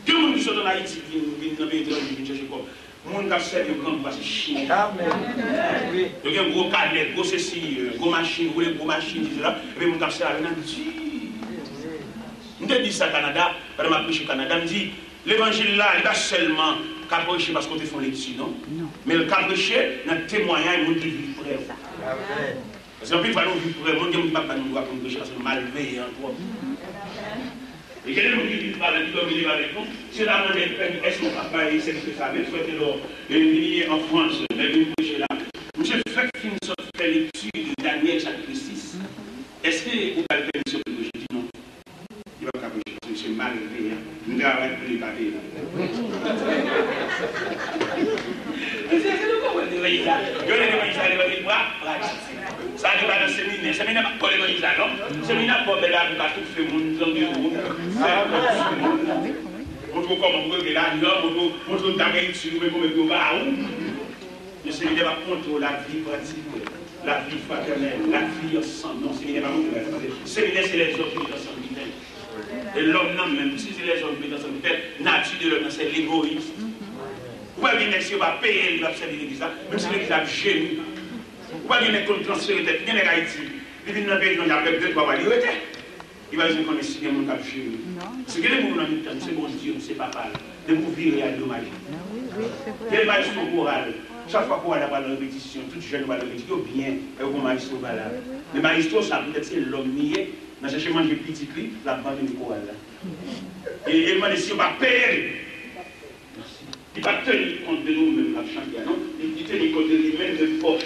Tout le monde qui sort en Haïti, qui vient dans le pays, qui vient chercher quoi. Le monde qui observe, il va se chier. Il y a un gros cadet, gros ceci, gros machine, gros machine, et puis le monde qui observe, il dit. Je te dis ça au Canada, quand je prêche au Canada, je me dis, l'évangile là, il n'est pas seulement qu'à prêcher parce qu'on te fait l'étude, non? Mais le qu'à prêcher, dans le témoignage, il y a une preuve. Parce qu'en plus, il faut nous vivre pour le monde qui ne peut pas nous voir comme prêcher parce que malveillant en toi. Et quel est le monde qui parle avec nous? Si on a demandé, est-ce qu'on va parler, c'est ce que ça veut, venir en France, mais venir prêcher là. Monsieur, faites une sorte de lecture de Daniel chapitre 6. Est-ce que vous allez faire une sorte de prêcher? Non. Il va pas prêcher, c'est malveillant. Nous travaillons pour les papiers. Ça arrive dans le séminaire. Le séminaire n'est pas l'évangile, non? Le séminaire n'est pas là pour tout faire le monde. Montre comment vous voulez là, montre d'amener sur nous, mais comment vous voulez. Le séminaire va contrôler la vie pratique, la vie fraternelle, la vie ensemble. Non, le séminaire va contrôler. Le séminaire, c'est les autres qui sont ensemble. Et l'homme, non, même si c'est les autres qui sont ensemble, la nature de l'homme, c'est l'égoïsme. Vous voyez bien que si on va payer, il va observer l'église, même si l'église a génie. Vous voyez bien qu'on transfère tête, il y a des Haïti, il vient dans le pays, il y a peut-être 2-3 balles, il va dire qu'on est si bien mon cap génie. C'est que les gens dans le temps, c'est bon Dieu, c'est papa, de vous virer à l'hommage. Il y a des maïs au choral. Chaque fois qu'on va à la répétition, tout jeune va à la répétition, bien, et au maïs au balade. Le maïs, ça peut-être c'est l'homme nié, dans chercher manger petit cri, la bande de choral. Et il m'a dit si on va payer. Il ne va pas tenir compte de nous-mêmes, la chantier, non? Il tient compte de lui-même de force.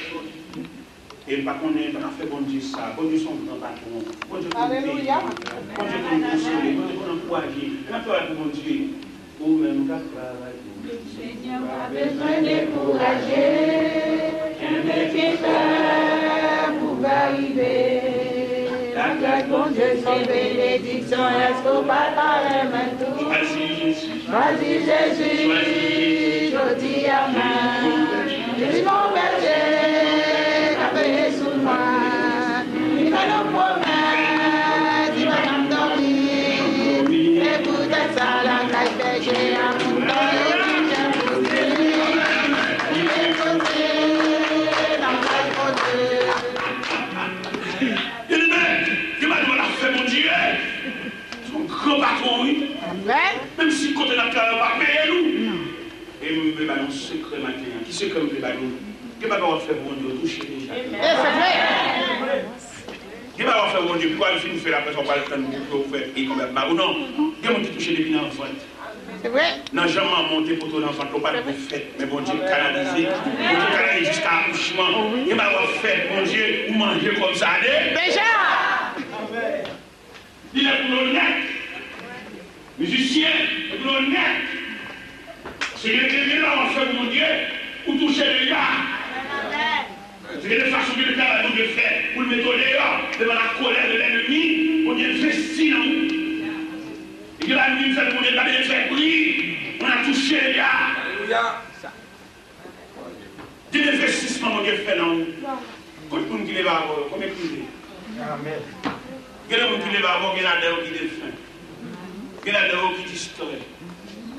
Et par contre, on a fait bon Dieu ça. Bon Dieu son grand patron. Bon Dieu pour le pays. Alléluia. Bon Dieu pour nous consoler. Bon Dieu pour nous encourager. Quand tu as pour bon Dieu, ou même quand tu as Seigneur a besoin de décourager. Un petit frère pour arriver. La grâce bon Dieu, son bénédiction, est-ce qu'on va parler maintenant? Choisis Jésus. Choisis Jésus, je dis Amen. Je suis mon berger, la paix sous moi. Il va nous promettre, il va nous dormir. Et peut-être ça, la grâce berger, à mon temps, il est posé dans la grâce. Il m'a dit, on a fait mon Dieu. Son grand patron, oui. Amen. Même si côté la terre, on va payer nous. Et je vais un secret maintenant. Qui c'est comme le ballon? Qui va faire mon Dieu toucher déjà? Et c'est vrai. Qui va faire mon Dieu? Pourquoi je fais la personne par le temps pour faire et comme ça? Ou non? Qui va te toucher depuis l'enfant? C'est vrai. Non, jamais monté pour ton enfant, pas de fête, mais bon Dieu canalisé. Bon Dieu canalisé jusqu'à l'accouchement. Qui va faire mon Dieu ou manger comme ça? Déjà. Il est pour le net. Musicien, pour le net. C'est le là, on fait mon Dieu, pour toucher les gars. C'est les façons que le gars va nous faire, pour le mettre dehors, devant la colère de l'ennemi, on investit dans nous. Et que la nuit, fait mon Dieu, la bien fait briller, on a touché les gars. Alléluia. Des investissements, mon Dieu, fait dans nous. Combien de monde qui les va avoir? Combien de monde? Amen. Il y a des gens qui les va avoir, il y a des gens qui défendent. Il y a des gens qui distraient.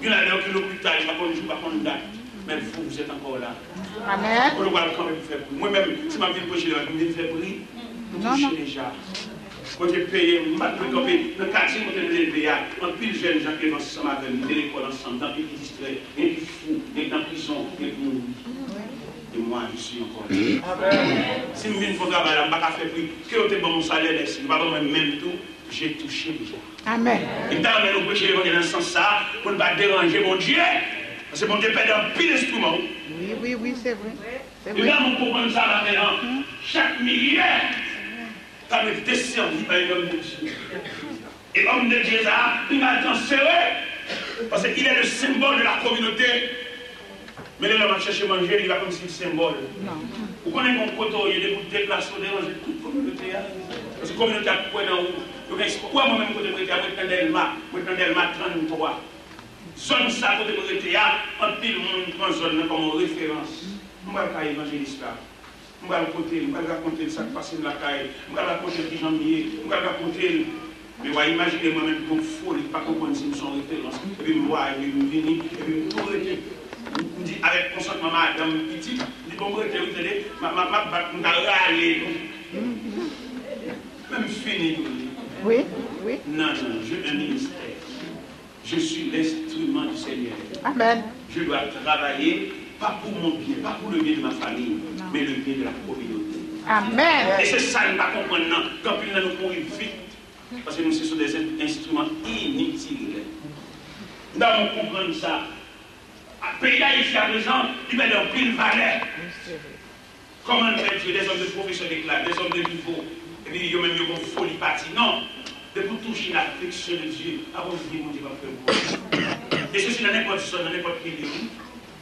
Il y a des gens qui sont l'hôpital, je ne sais pas jour, pas de date. Mais vous êtes encore là. Amen. Vous le quand même faire pour moi-même, si ma vie poche, je vais faire briller. Vous touchez déjà. Quand j'ai payé, je vais le quartier, je vais le payer. En plus, jeunes gens qui vont ensemble avec nous, de l'école ensemble, dans les distraits, et qui fous, et dans la prison, et pour et moi, je suis encore là. Si je viens pour travailler, je ne vais pas faire prix. Si je bon mon salaire, je ne vais pas même tout, j'ai touché déjà. Amen. Et dans le péché, dans ce sens-là, pour ne pas déranger mon Dieu. Parce que mon Dieu perd un pile d'instruments. Oui, c'est vrai. C'est Et vrai. là, on comprend ça maintenant. Chaque milliard, ça veut être servi par un homme de Dieu. Et l'homme de Dieu, ça, il m'a transféré. Parce qu'il est le symbole de la communauté. Mais là, on va chercher à manger, il va comme si le symbole. Vous connaissez mon coteau, il y a des bouts de déplacement, déranger toute la communauté. Parce que la communauté a quoi dans vous? Pourquoi moi-même, côté prêté, avec Delma 33? Zone ça, côté prêté, en pile monde prend zone comme référence. Je ne vais pas évangéliste là. Je vais raconter ça qui passe dans la caille. Je vais raconter les gens liés. Je vais raconter. Mais vous imaginez moi-même comme folie, pas comprendre si nous sommes référence. Et puis, moi, je vais venir, et puis, tout arrêter. Je dis, avec consentement, madame Petit, je dis, bon, vous entendez, ma râler. Même fini. Oui. Non, je suis un ministère. Je suis l'instrument du Seigneur. Amen. Je dois travailler, pas pour mon bien, pas pour le bien de ma famille, mais le bien de la communauté. Amen. Et c'est ça, nous ne pas comprendre, non. Quand il nous courir vite, parce que nous sommes des instruments inutiles. Nous devons comprendre ça. Le pays ici à présent, il met dans pile valeur. Comment faire des hommes de profession d'éclat, des hommes de niveau, et puis il y a même une folie partie. Non, de vous toucher l'affection de Dieu, avant de dire, mon Dieu va faire pour. Et ceci dans n'importe qui, dans n'importe quel pays.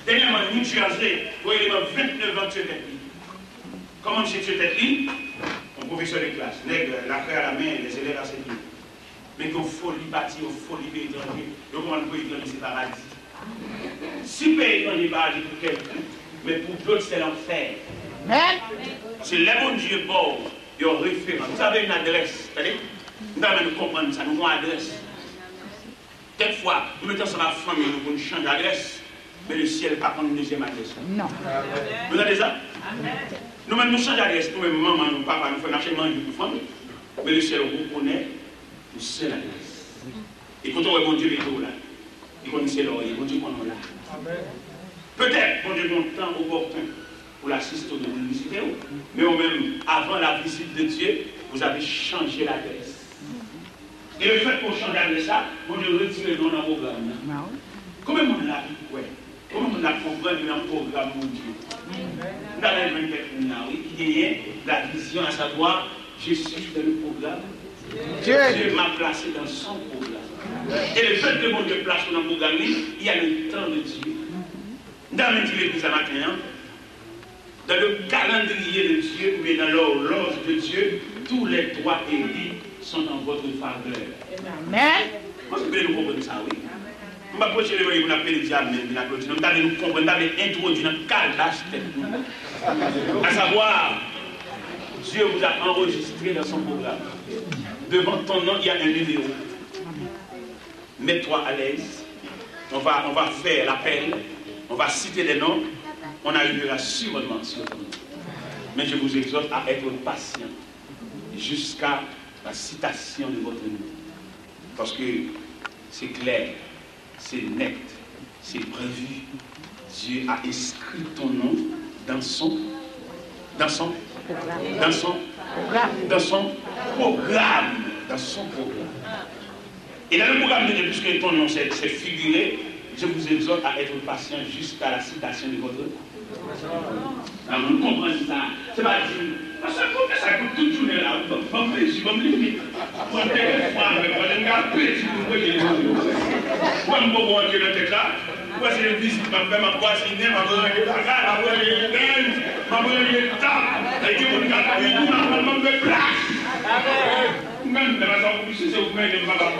Dernièrement, New Jersey, vous voyez, 29 ans de tête. Comment M. Tête-Li, mon professeur de classe, nègre, la frère à la main, les élèves à ses pieds. Mais qu'on folie partie, qu'on folie pays étranger, donc on peut étranger, c'est paradis. Si pays étranger paradis pour quelqu'un, mais pour d'autres, c'est l'enfer. Amen. C'est le bon Dieu bon, il y a un référent. Vous avez une adresse, c'est-à-dire, nous devons comprendre ça, nous avons une adresse. Quelquefois, nous mettons sur la famille, nous changeons d'adresse, mais le ciel n'a pas une deuxième adresse. Non. Vous avez ça? Nous-mêmes, nous changeons d'adresse, nous-mêmes, maman, nous, papa, nous faisons marcher manger pour famille, mais le ciel vous connaît, nous c'est l'adresse. Et quand on voit mon Dieu, il est là. Il connaît l'oreille, mon Dieu, qu'on est là. Peut-être, mon Dieu, mon temps opportun pour l'assister de l'université, mais au même, avant la visite de Dieu, vous avez changé l'adresse. Et le fait pour changer l'adresse, mon Dieu, retire le nom dans le programme. Comment on l'a vu, ouais? Comment on a compris dans le programme, mon Dieu? Nous avons qui est la vision, à savoir, je suis dans le programme. Dieu m'a placé dans son programme. Et le fait de mon Dieu place dans le programme, il y a le temps de Dieu. Dans l'église à matin, dans le calendrier de Dieu, ou bien dans l'horloge de Dieu, tous les droits et vies sont en votre faveur. Amen. Moi, je peux nous comprendre ça, oui. Je vais approcher les voyous, vous appelez les diables, vous allez nous comprendre, vous allez introduire dans le calage tête. À savoir, Dieu vous a enregistré dans son programme. Devant ton nom, il y a un numéro. Mets-toi à l'aise. On va faire l'appel. On va citer les noms. On arrivera sûrement sur ton nom. Mais je vous exhorte à être patient jusqu'à la citation de votre nom. Parce que c'est clair, c'est net, c'est prévu. Dieu a inscrit ton nom dans son programme. Et dans le programme de Dieu, puisque ton nom s'est figuré, je vous exhorte à être patient jusqu'à la citation de votre nom. Alors, vous comprenez ça? C'est pas dire, ça coûte toute journée là. Je vais me limiter. Je vais me petit, je vais me voir dans la tête là. Je vais faire une visite, je vais me voisiner, je vais me bagarre, je vais me gagne, je vais me temps. Et je vais me place. Même dans la zone où c'est vous mettez des malades,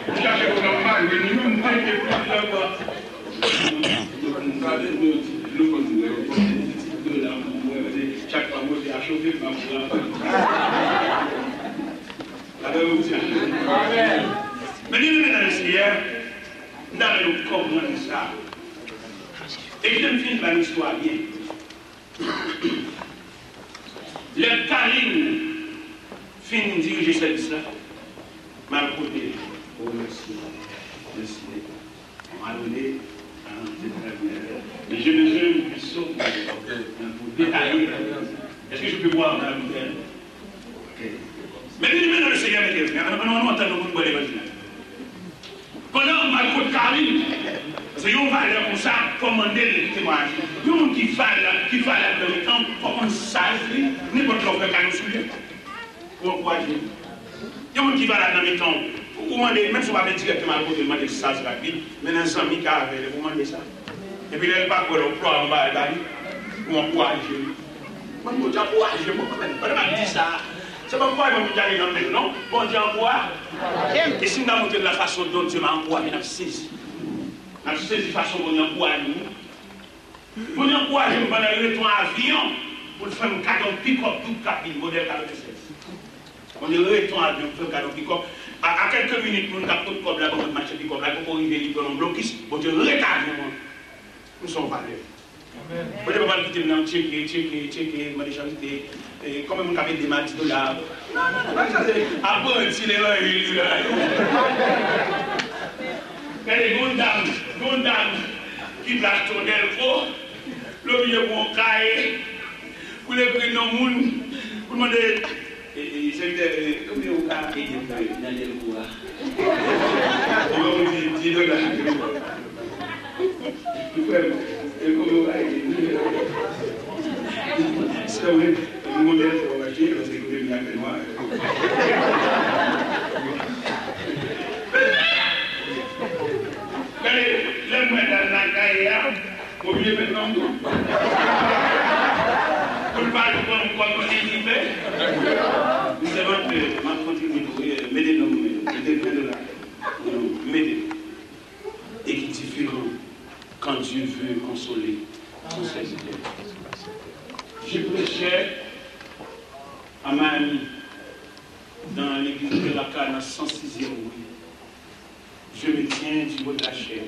je cherche pour normal, mais nous ne pouvons pas. Chaque fois, je vais chauffer ma mais nous, dans le Seigneur, nous allons comprendre ça. Et je me finis l'histoire bien. Le Kaline finit de diriger cette liste-là. Mal côté. Oh, merci. Merci. On m'a donné. Mais j'ai besoin de sauter pour détailler. Est-ce que je peux boire dans la bouteille? Mais nous, dans le Seigneur, on entend le monde de l'évangile. Pendant ma côte Kaline, c'est une valeur comme ça, commander le témoignage. Il y a un monde qui fallait dans le temps, pour qu'on sache, n'importe l'offre qu'à nous soulever. Pour encourager. Il y a un monde qui va là dans le temps, vous demandez, même si on va dire directement à côté, vous demandez ça rapide, mais dans un ami qui a vous demandez ça. Et puis, il n'y a pas de l'emploi en bas, ou encourager. Moi, je dis encourager, moi, je ne dis ça. C'est pas pourquoi ils vont me dire dans le non, bon Dieu encourage. Et si nous avons montré de la façon dont Dieu m'a encouragé, nous avons saisi. Nous avons saisi la façon dont Dieu encourage nous. Nous avons encouragé nous pendant le retour à avion pour faire un cadeau pick-up tout capille, modèle 96. On est retour à avion pour faire un cadeau pick-up. À quelques minutes, nous avons tout comme là, pour notre marché pick-up, là, pour arriver libre, on bloquiste, pour Dieu retarder. Nous sommes valeurs. Vous ne pouvez pas quitter maintenant, checker, ma décharité. Comme on avait des matchs de là. Après, si les gens ils là. Les grandes dames qui placent ton elfo, le milieu pour cailler, pour les prendre dans le monde, pour demander. Comment on a aidé dans l'elfo là? On dit $10. C'est vrai, le modèle pour acheter, parce que vous avez bien fait moi. Le moins dans la carrière, vous oubliez maintenant. Vous ne parlez pas de quoi on est libre. Nous savons que ma continuité, m'aider et qui est différent quand Dieu veut consoler son serviteur. Je prêchais à ma amie dans l'église de la Canne, 106e rue. Je me tiens du haut de la chair.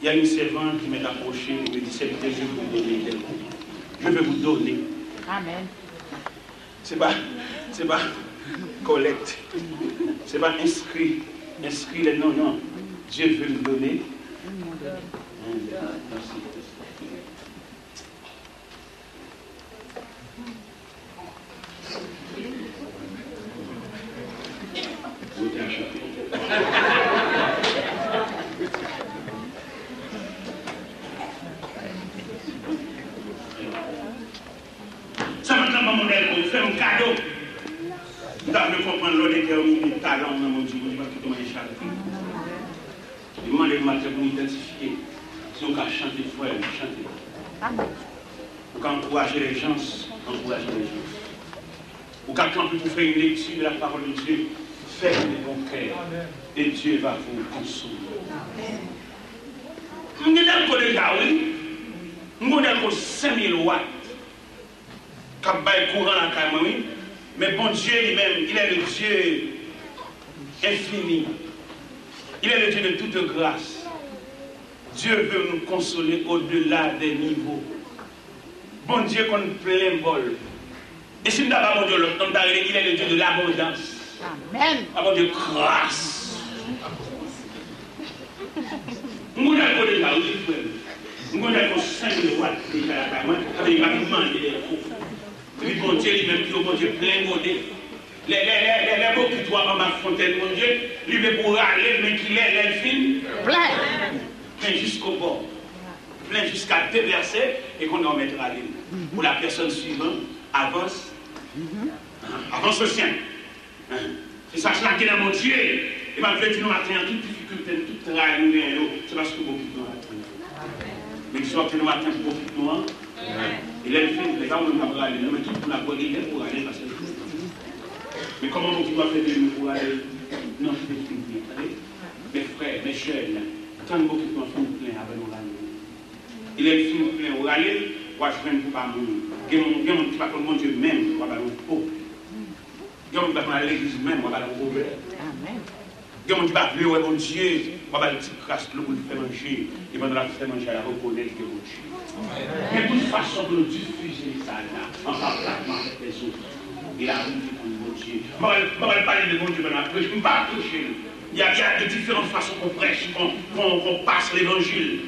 Il y a une servante qui m'est approchée et me dit, serviteur, je vais vous donner quelque chose. Je vais vous donner. Amen. C'est pas collecte. C'est pas inscrit. Inscrit les noms, non. Dieu veut nous donner. Merci. cadeau. Vous devez comprendre l'autre déterminer le talent dans mon Dieu, parce que comment il chante. Je demande le matin pour identifier. Si on peut chanter, il faut chanter. On peut encourager les gens, encourager les gens. Ou quelqu'un peut faire une lecture de la parole de Dieu, fermez vos cœurs et Dieu va vous consoler. Nous avons déjà, oui, nous avons 5000 watts qui ont courant dans la caméra, mais bon Dieu lui-même, il est le Dieu infini. Il est le Dieu de toute grâce. Dieu veut nous consoler au-delà des niveaux. Bon Dieu qu'on plein bol. Et si nous n'avons pas mon Dieu, il est le Dieu de l'abondance. Amen. Avant de grâce. Nous avons déjà, oui, frère. Nous avons 5 watts déjà à la caméra. Il va nous demander des faux. Et puis bon Dieu lui-même qui est bon Dieu plein modèle. Les mots qui doivent en ma fontaine, mon Dieu, lui veut pour aller, mais qu'il est l'infini. Plein jusqu'au bord. Plein jusqu'à déverser et qu'on en mettra à l'île. Pour la personne suivante, avance. Avance le sien. C'est ça qui est dans mon Dieu. Et ma vie, nous matin, toute difficulté, toute raille, c'est parce que beaucoup de nous attendent. Mais qui sortent le matin pour beaucoup de nous. Il est le fait, les gens ne peuvent pas aller, mais tout le monde a il est pour aller parce que. Mais comment on doit faire de nous pour aller? Non, je vais finir. Mes frères, mes jeunes, tant de beaucoup de gens sont pleins avec nous là. Il est le film plein pour aller, ou à jouer pour pas mourir. Il y a un petit peu de mon Dieu même, ou à aller au pauvre. Il y a un petit peu de l'église même, ou à aller au pauvre. Il y a un petit peu de mon Dieu, ou à aller au petit crasse pour le faire manger. Et pendant la faire manger, à reconnaître que mon Dieu. Mais de toute façon, pour nous diffuser ça là, en parlant avec les autres, il a arrivé pour mon Dieu. Je ne vais pas parler de mon Dieu, je ne vais pas toucher. Il y a de différentes façons qu'on prêche, qu'on passe l'évangile.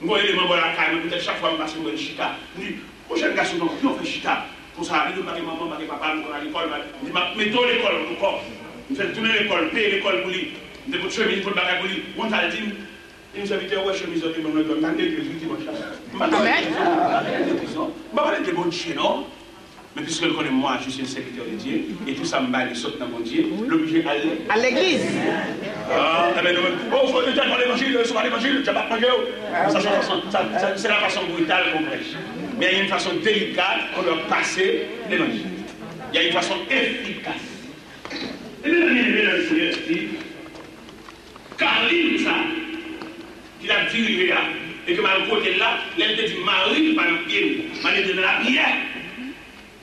Moi, les membres de la caille, peut-être chaque fois que je passe une chita, je dis, prochain garçon, on fait chita. Pour ça, je dis, maman, papa, nous à l'école, je dis, mettons l'école encore. Je fais tourner l'école, payer l'école pour lui. Je dis, pour chemise, pour le bagage pour lui. On t'a dit, une serviteur, ouais, chemise, on me donne, t'as dit que je dis, mon chat. Je ne vais pas bon chien, non? Mais puisque je connais moi, je suis un serviteur de Dieu, et tout ça me bat, il saute dans mon Dieu, l'obligé à l'église. Ah, mais non, oh, il faut que tu aies l'évangile, souvent l'évangile, tu n'as pas mangé. C'est la façon brutale qu'on prêche. Mais il y a une façon délicate qu'on doit passer l'évangile. Il y a une façon efficace. Et le dernier dans le Seigneur dit, Caroline, ça, qui a dirigé là, et que ma côté là, elle te dit, Marie, par le pied, Marie de la prière.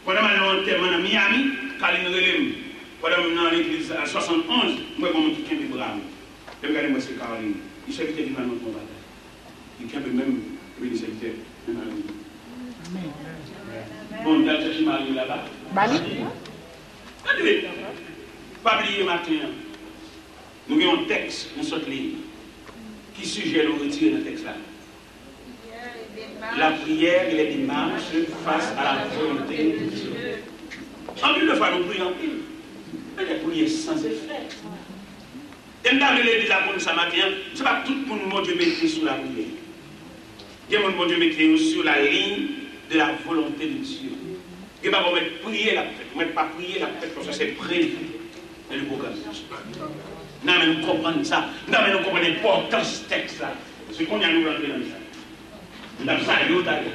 Pendant que je suis à Miami, Caroline Relem, pendant que je suis dans l'église à 71, moi, je suis un peu brave. Je regarde moi, c'est Caroline. Il s'est invité à notre combat. Il est même le serviteur. Bon, il a cherché Marie là-bas. Bali. Pas oublier matin. Nous avons un texte, nous sommes ligne. Qui sujet nous retirer dans le texte là? La prière et les démarches face à la volonté de Dieu. En plus de fois, nous prions en pile. Mais les prières sans effet. Et nous avons dit la bonne ce matin, ce n'est pas tout le monde Dieu mettre sur la prière. Il y a mon Dieu mettre sur la ligne de la volonté de Dieu. Il ne faut pas mettre prier la tête. Vous ne pas prier la tête parce que c'est prévu. Et le programme. Non, mais nous comprenons ça. Non, mais nous comprenons l'importance de ce texte-là. C'est qu'on y a nous rentrer dans ça. Nous avons ça, nous avons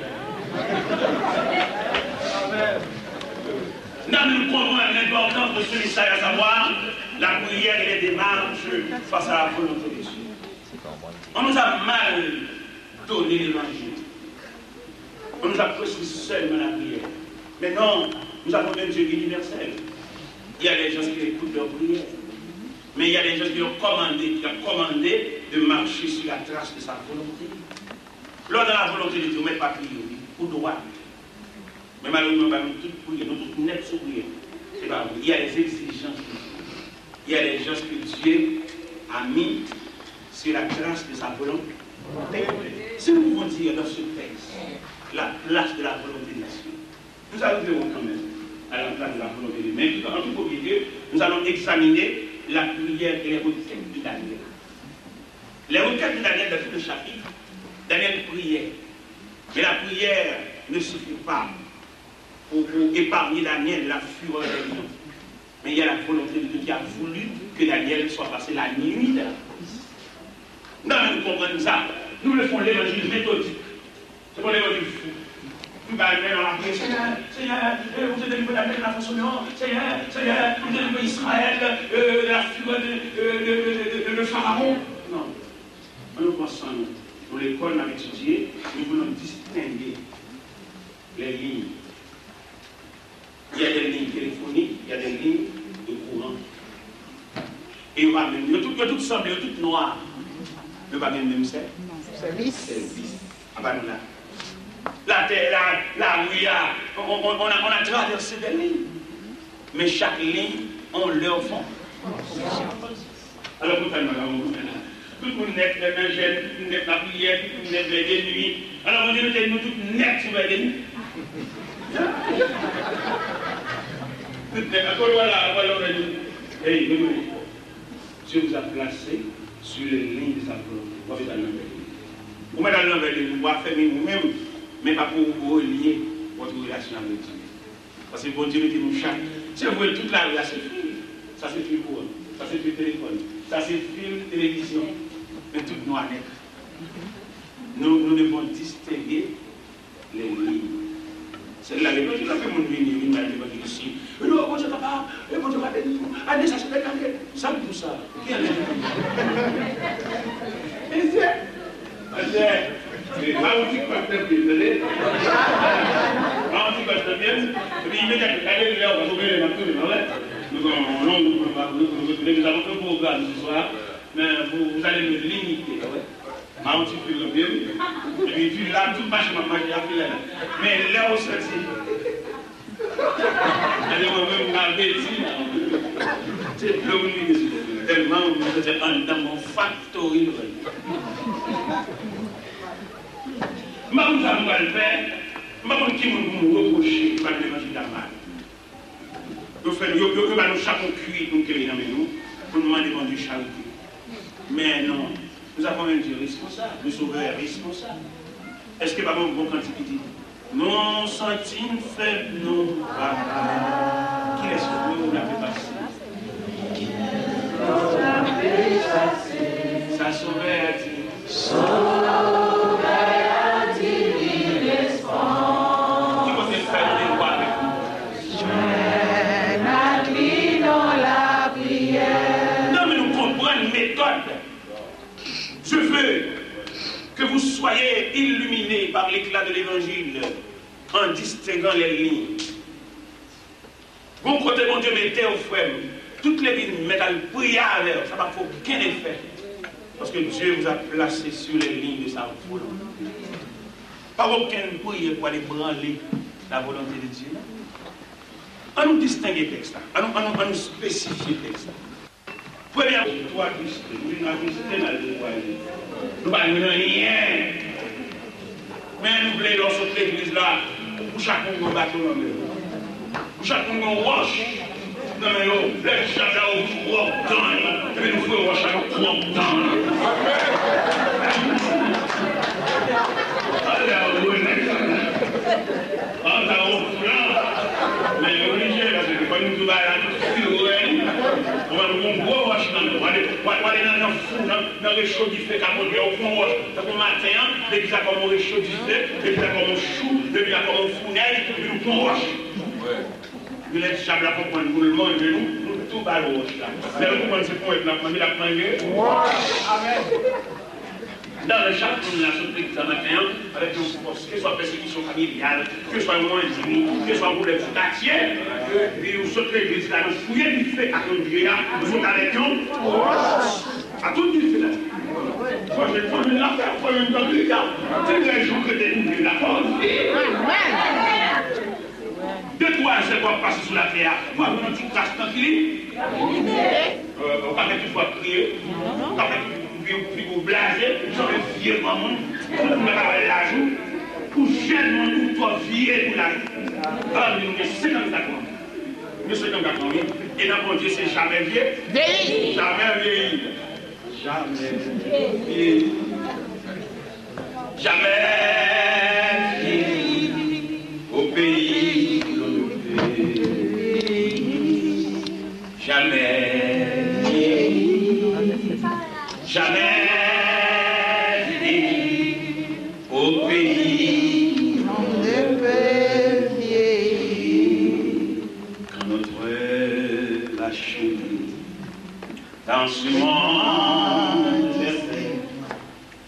non, mais nous comprenons l'importance de ce message, à savoir la prière et les démarches face à la volonté de Dieu. On nous a mal donné l'évangile. On nous a prescrit seulement la prière. Mais non, nous avons un Dieu universel. Il y a des gens qui écoutent leur prière. Mais il y a des gens qui ont commandé de marcher sur la trace de sa volonté. Lors de la volonté de Dieu, on ne met pas prier, ou droit. Mais malheureusement, nous tous prions, nous tous net sur prier. C'est pas vrai. Il y a des exigences. Il y a des choses que Dieu a mis sur la trace de sa volonté. Si nous pouvons dire dans ce texte la place de la volonté de Dieu, nous arriverons quand même à la place de la volonté de Dieu. Mais en tout cas, nous allons examiner la prière et les requêtes de Daniel. Les requêtes de Daniel dans tout le chapitre, Daniel priait. Mais la prière ne suffit pas. pour épargner Daniel la fureur des lions. Mais il y a la volonté de Dieu qui a voulu que Daniel soit passé la nuit dans la prison. Non, nous comprenons ça. Nous le faisons l'évangile méthodique. C'est pas l'évangile fou. Tout va aller dans la prière. Seigneur, vous êtes délivré d'Amérique de la France au Nord. Seigneur, vous êtes délivré d'Israël, de la fureur de Pharaon. Non. Nous pensons, dans l'école, on a étudié, nous voulons distinguer les lignes. Il y a des lignes téléphoniques, il y a des lignes de courant. Et on va même, il y a tout semble, il y a tout noir. Ne va même service. Ah ben là. La terre, la rouillard, on a traversé des lignes. Mais chaque ligne, on leur fond. Alors, tout le monde net, les jeunes, net la prière, tout le monde net les nuits. Alors, on dit, nous tous net sur les nuits. Voilà, hey, Dieu vous a placé sur les lignes de sa volonté. Vous mettez dans l'envers de vous, vous faire vous-même, mais pas pour vous relier votre relation avec Dieu. Parce que bon Dieu qui nous chaque. Si vous voyez toute la relation, ça c'est fil pour ça c'est fil téléphone, ça c'est fil télévision, mais tout nous avec. Nous devons distinguer les lignes. C'est la réponse. Tout à fait, mon venir, il m'a dit ici. Non, bon Dieu, papa, bon Dieu, papa, allez, ça se fait quand même. Ça, tout ça. Qui est là? Et c'est. Nous avons un programme ce soir, mais vous allez me limiter. Un petit peu le bien. Et puis là, tout marche, ma magie a fait là. Mais là, on se dit. Allez-moi-même, ma bêtise. C'est le tellement, vous êtes dans mon factory. Je ne sais pas le faire. Je ne sais pas qui nous reprocher par l'évangile d'Amal. Nous faisons chaque cuit nous créer dans nous pour nous demander charité. Mais non, nous avons un Dieu responsable, le sauveur responsable. Est-ce que Papa bon cantique dit non, sentime faible, non, papa. Qui est-ce que vous l'avez passé? Sa sauveur dit. Je veux que vous soyez illuminés par l'éclat de l'évangile en distinguant les lignes. Bon côté, mon Dieu, mettez au frère, toutes les lignes, mettez à prier avec, ça ne va pas aucun effet. Parce que Dieu vous a placé sur les lignes de sa volonté. Pas aucun prière pour aller branler la volonté de Dieu. On nous distingue le texte, on nous spécifie le texte. Première, toi, Christ, nous avons visité dans le foyer. Nous n'avons rien. Mais nous voulons dans cette église là, pour chacun nous bateau dans le pour chacun nous roche. Non mais les chats là au propre temps, et puis nous faisons roche à nos propres temps. Mais obligé, parce que quand nous allons on va nous gros roche dans le on va aller dans le fou, dans le réchaud du feu, quand on dit au fond roche. C'est pour matin, depuis ça comme on réchaud du feu, depuis ça comme on chou, depuis ça comme on fournaise, depuis nous fond roche. Nous les chats là pour prendre le monde de nous tout bas roche là. Mais vous comprenez ce qu'on est là, on a pris Amen. Dans le chapitre de la société ce matin, avec que ce soit persécution familiale, que ce soit moins d'ennemis, que ce soit problème de quartier, et nous sommes l'église là, nous fouillons du fait à ton Dieu, nous sommes avec nous, à tout du fait là. Moi je prends une affaire, pour une temps plus tard, c'est les jours que découvrir la force. Deux, trois, c'est quoi passer sous la terre, moi je me dis que c'est tranquille. On va faire tout fois prier, on va faire puis vous blasez, vous avez vieux maman, vous avez la joue, pour jeune, pour toi vieux pour la joue. Alors, nous sommes 54 ans. Nous sommes 54 ans, et dans mon Dieu, c'est jamais vieux. Jamais vieilli. Jamais vieilli. Jamais vieilli. Au pays de dans ce monde,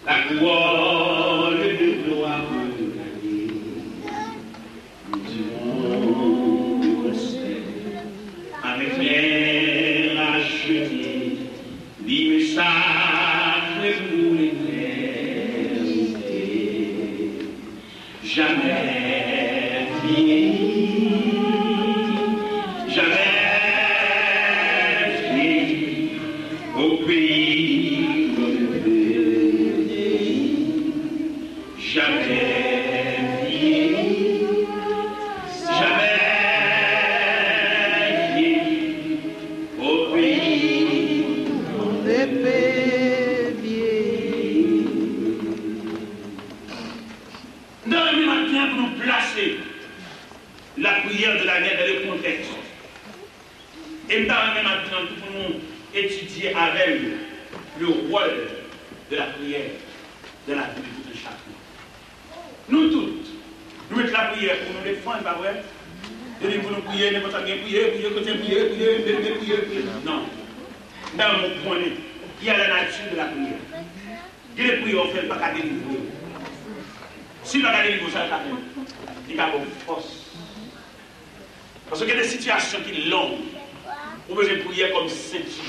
la couronne de gloire de la vie. Nous dirons avec l'air acheté, des messages pour l'éternité. Jamais fini, jamais fini, au pays relevé. Jamais fini, jamais fini, au pays relevé. Dans le matin, pour nous placer la prière de l'année dans le contexte. Et dans le matin, pour nous étudier avec le rôle de la prière dans la vie de chacun. Nous toutes, nous mettons la prière pour nous défendre, pas vrai? Et pour nous prier, nous pas prier, prier. Non. Dans mon point, il y a la nature de la prière. Il y a des prières faites pas qu'à délivrer. Si nous avons délivrer ça, il y a une force. Parce qu'il y a des situations qui sont longues. Vous pouvez prier comme ceinture.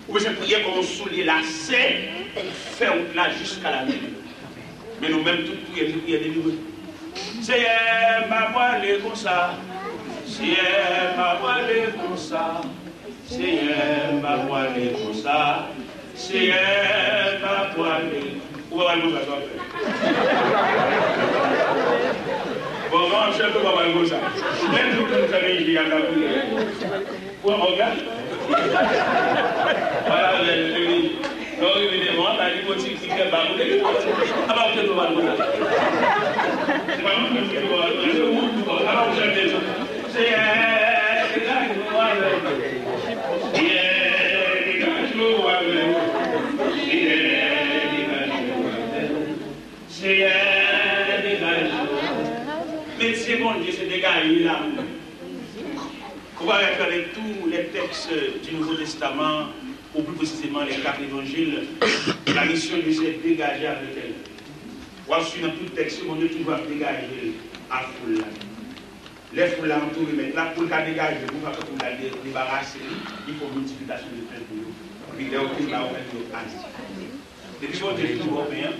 Vous pouvez prier comme un soulier lacé pour faire route là jusqu'à la nuit. Mais nous-mêmes, toutes prières, nous prions délivrées. Seigneur, ma voix est comme ça. Seigneur, ma voix est comme ça. Seigneur, ma voix est comme ça. Seigneur, ma voix est. Où va le ça? Bon, moi, je ne peux pas voir ça. Même si vous savez, il y a la prière. Vous regardez? Voilà, vous avez dit. Donc, évidemment, la lipotique qui fait babouler. Alors, je ne peux pas voir ça. C'est pas moi qui peux voir ça. C'est vous. Alors, je vais dire. C'est là que vous voyez. Mais c'est bon Dieu, c'est dégagé là. On va regarder tous les textes du Nouveau Testament, ou plus précisément les 4 évangiles. La mission de Dieu c'est dégager avec elle. Ou ensuite dans tout texte, mon Dieu toujours dégager à foule. Les foules là entourées, mais là pour le cas dégager, pour la débarrasser, il faut multiplication de pain pour nous. Puis il y a aucune là où elle est assise. Depuis qu'on est européen,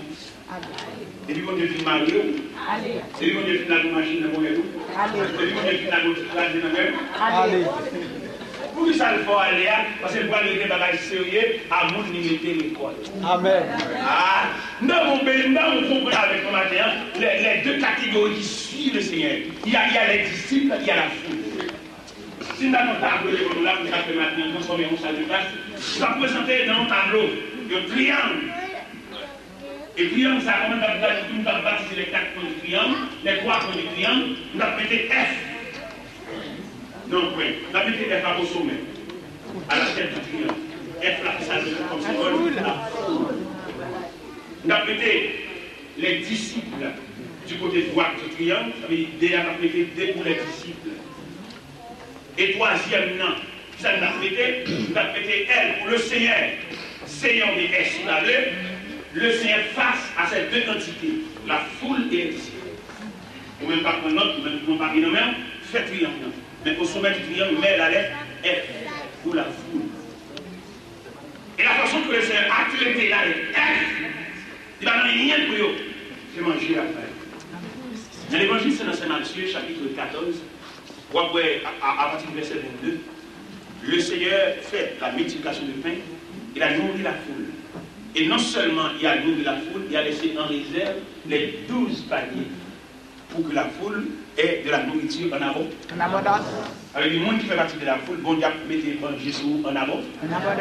depuis qu'on est marié, depuis qu'on est la machine de monnaie, depuis qu'on est la motivation de monnaie. Pour que ça le faut aller, parce que pour aller des bagages sérieux, à mon limiter l'école. Amen. Ah, dans mon pays, dans mon comprendre avec mon matin, les deux catégories qui suivent le Seigneur. Il y a les disciples, il y a la foule. Si nous avons un tableau, nous avons un tableau maintenant, transformé en salle de classe, ça va présenter dans un tableau le triangle. Et puis, ça a commencé à bâtir les 4 points du triangle, les 3 points du triangle, nous avons pété F. Non, oui, nous avons pété F au sommet, à la tête du triangle. F là, ça veut dire comme symbole, la foule. Nous avons pété les disciples du côté droit du triangle, ça veut dire D a pété D pour les disciples. Et troisième, non, ça nous a pété L pour le Seigneur. Seigneur des S, le Seigneur face à ces deux entités, la foule et les disciples. Ou même pas prendre note, ou même pas dire même, fait triangle. Mais au sommet du triangle, met la lettre F pour la foule. Et la façon que le Seigneur a traité la lettre F, il va donner rien pour eux. C'est manger à faire. Dans l'évangile, c'est dans Saint Matthieu, chapitre 14, où après, à partir du verset 22, le Seigneur fait la multiplication du pain, il a nourri la foule. Et non seulement il a nourri la foule, il a laissé en réserve les 12 paniers pour que la foule ait de la nourriture en abondance. Avec le monde qui fait partie de la foule, bon Dieu mettez Jésus en abondance,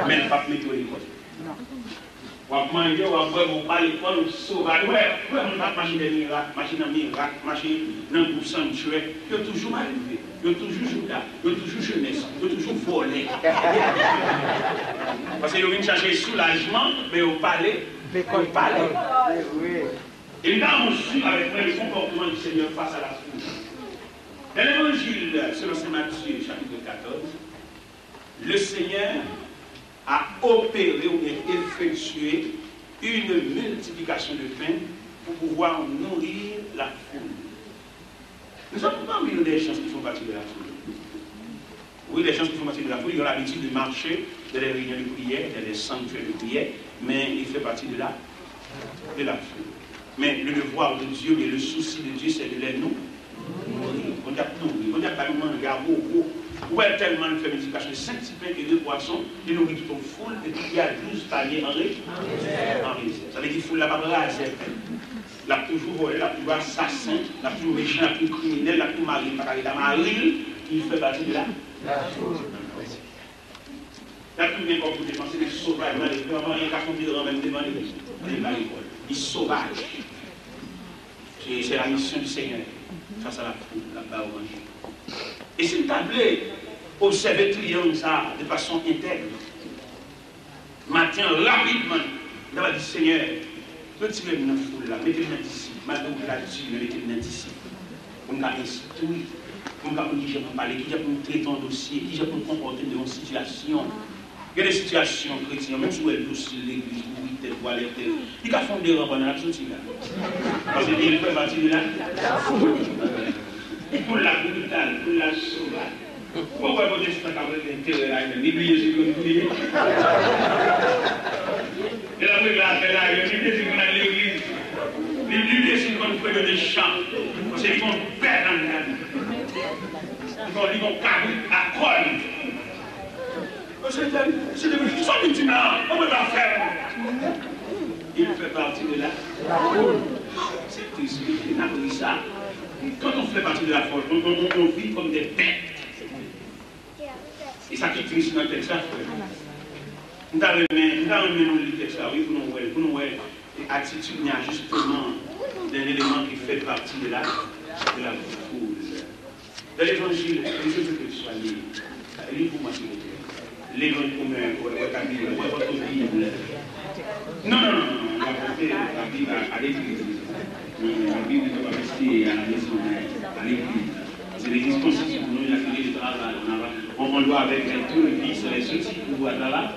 mais pas mettre au l'école. Ou à manger, ou à boire, ou à l'école, ou sauvage. Ouais, on va machine de miracle, machine de miracle, machine d'un groupe sanctuaire. Il y a toujours arrivé, il y a toujours joué là, il y a toujours jeunesse, il y a toujours volé. Parce qu'ils viennent chercher soulagement, mais au palais, au palais. Et là, on suit avec le comportement du Seigneur face à la foule. Dans l'évangile, selon Saint Matthieu, chapitre 14, le Seigneur a opéré ou bien effectué une multiplication de pain pour pouvoir nourrir la foule. Nous sommes pas parmi des gens qui font partie de la foule. Oui, les gens qui font partie de la foule, ils ont l'habitude de marcher dans les réunions de prière, dans les sanctuaires de prière, mais il fait partie de la foule. Mais le devoir de Dieu et le souci de Dieu, c'est de les nourrir. On a nourrir, on a pas manger à beaucoup. Où est tellement de multiplication de 5 petits pains et 2 poissons, il nourrit toute une foule, et puis il y a 12 paniers en réserve. Ça veut dire qu'il faut la parole à la toujours volé, la plus assassin, la plus méchant, la plus criminel, la plus mariée, la marine, il fait partie de la foule. La plus bien qu'on peut dépenser des sauvages, les plus avant, il y a qu'à conduire même devant les marigoles. Ils sauvages. C'est la mission du Seigneur face à la foule, là-bas au manger. Et si vous voulez observer tout le ça de façon intègre, matin, rapidement, vous allez dire Seigneur, retirez-moi dans la foule là, mettez-moi d'ici, madame la Dieu, mettez-moi d'ici. Pour me instruire, pour me dire qui j'ai pour parler, qui j'ai pour me traiter un dossier, qui j'ai pour me comporter dans une situation. Il y a des situations chrétiennes, même si vous êtes aussi l'église, vous êtes telle, vous allez telle, il y a des rangs pendant la sortie là. Parce qu'il fait partie de la foule. Pour la brutale, pour la sauvage. Pourquoi vous dites que vous avez l'intérêt là, il y a des gens et la première affaire là, il y a des gens qui ont l'église. Les lumières, c'est qu'on fait des chants. C'est qu'ils vont perdre dans la vie. Ils vont cabrer à colle. C'est devenu son musulman. On ne peut pas faire. Il fait partie de la foule. C'est triste. Il a pris ça. Quand on fait partie de la foule, on vit comme des bêtes. Et ça qui est triste dans le texte, nous avons le texte, oui, pour nous voir l'attitude, il y a justement d'un élément qui fait partie de la foule. Dans l'évangile, je veux que tu sois libre. Livre-moi s'il vous plaît. L'évangile pour votre Bible. Non, la Bible à l'église. La Bible ne doit pas rester à la maison, à l'église. C'est l'église constituée pour nous, la clé du travail. On doit avec tout le vice, les soucis pour voir là.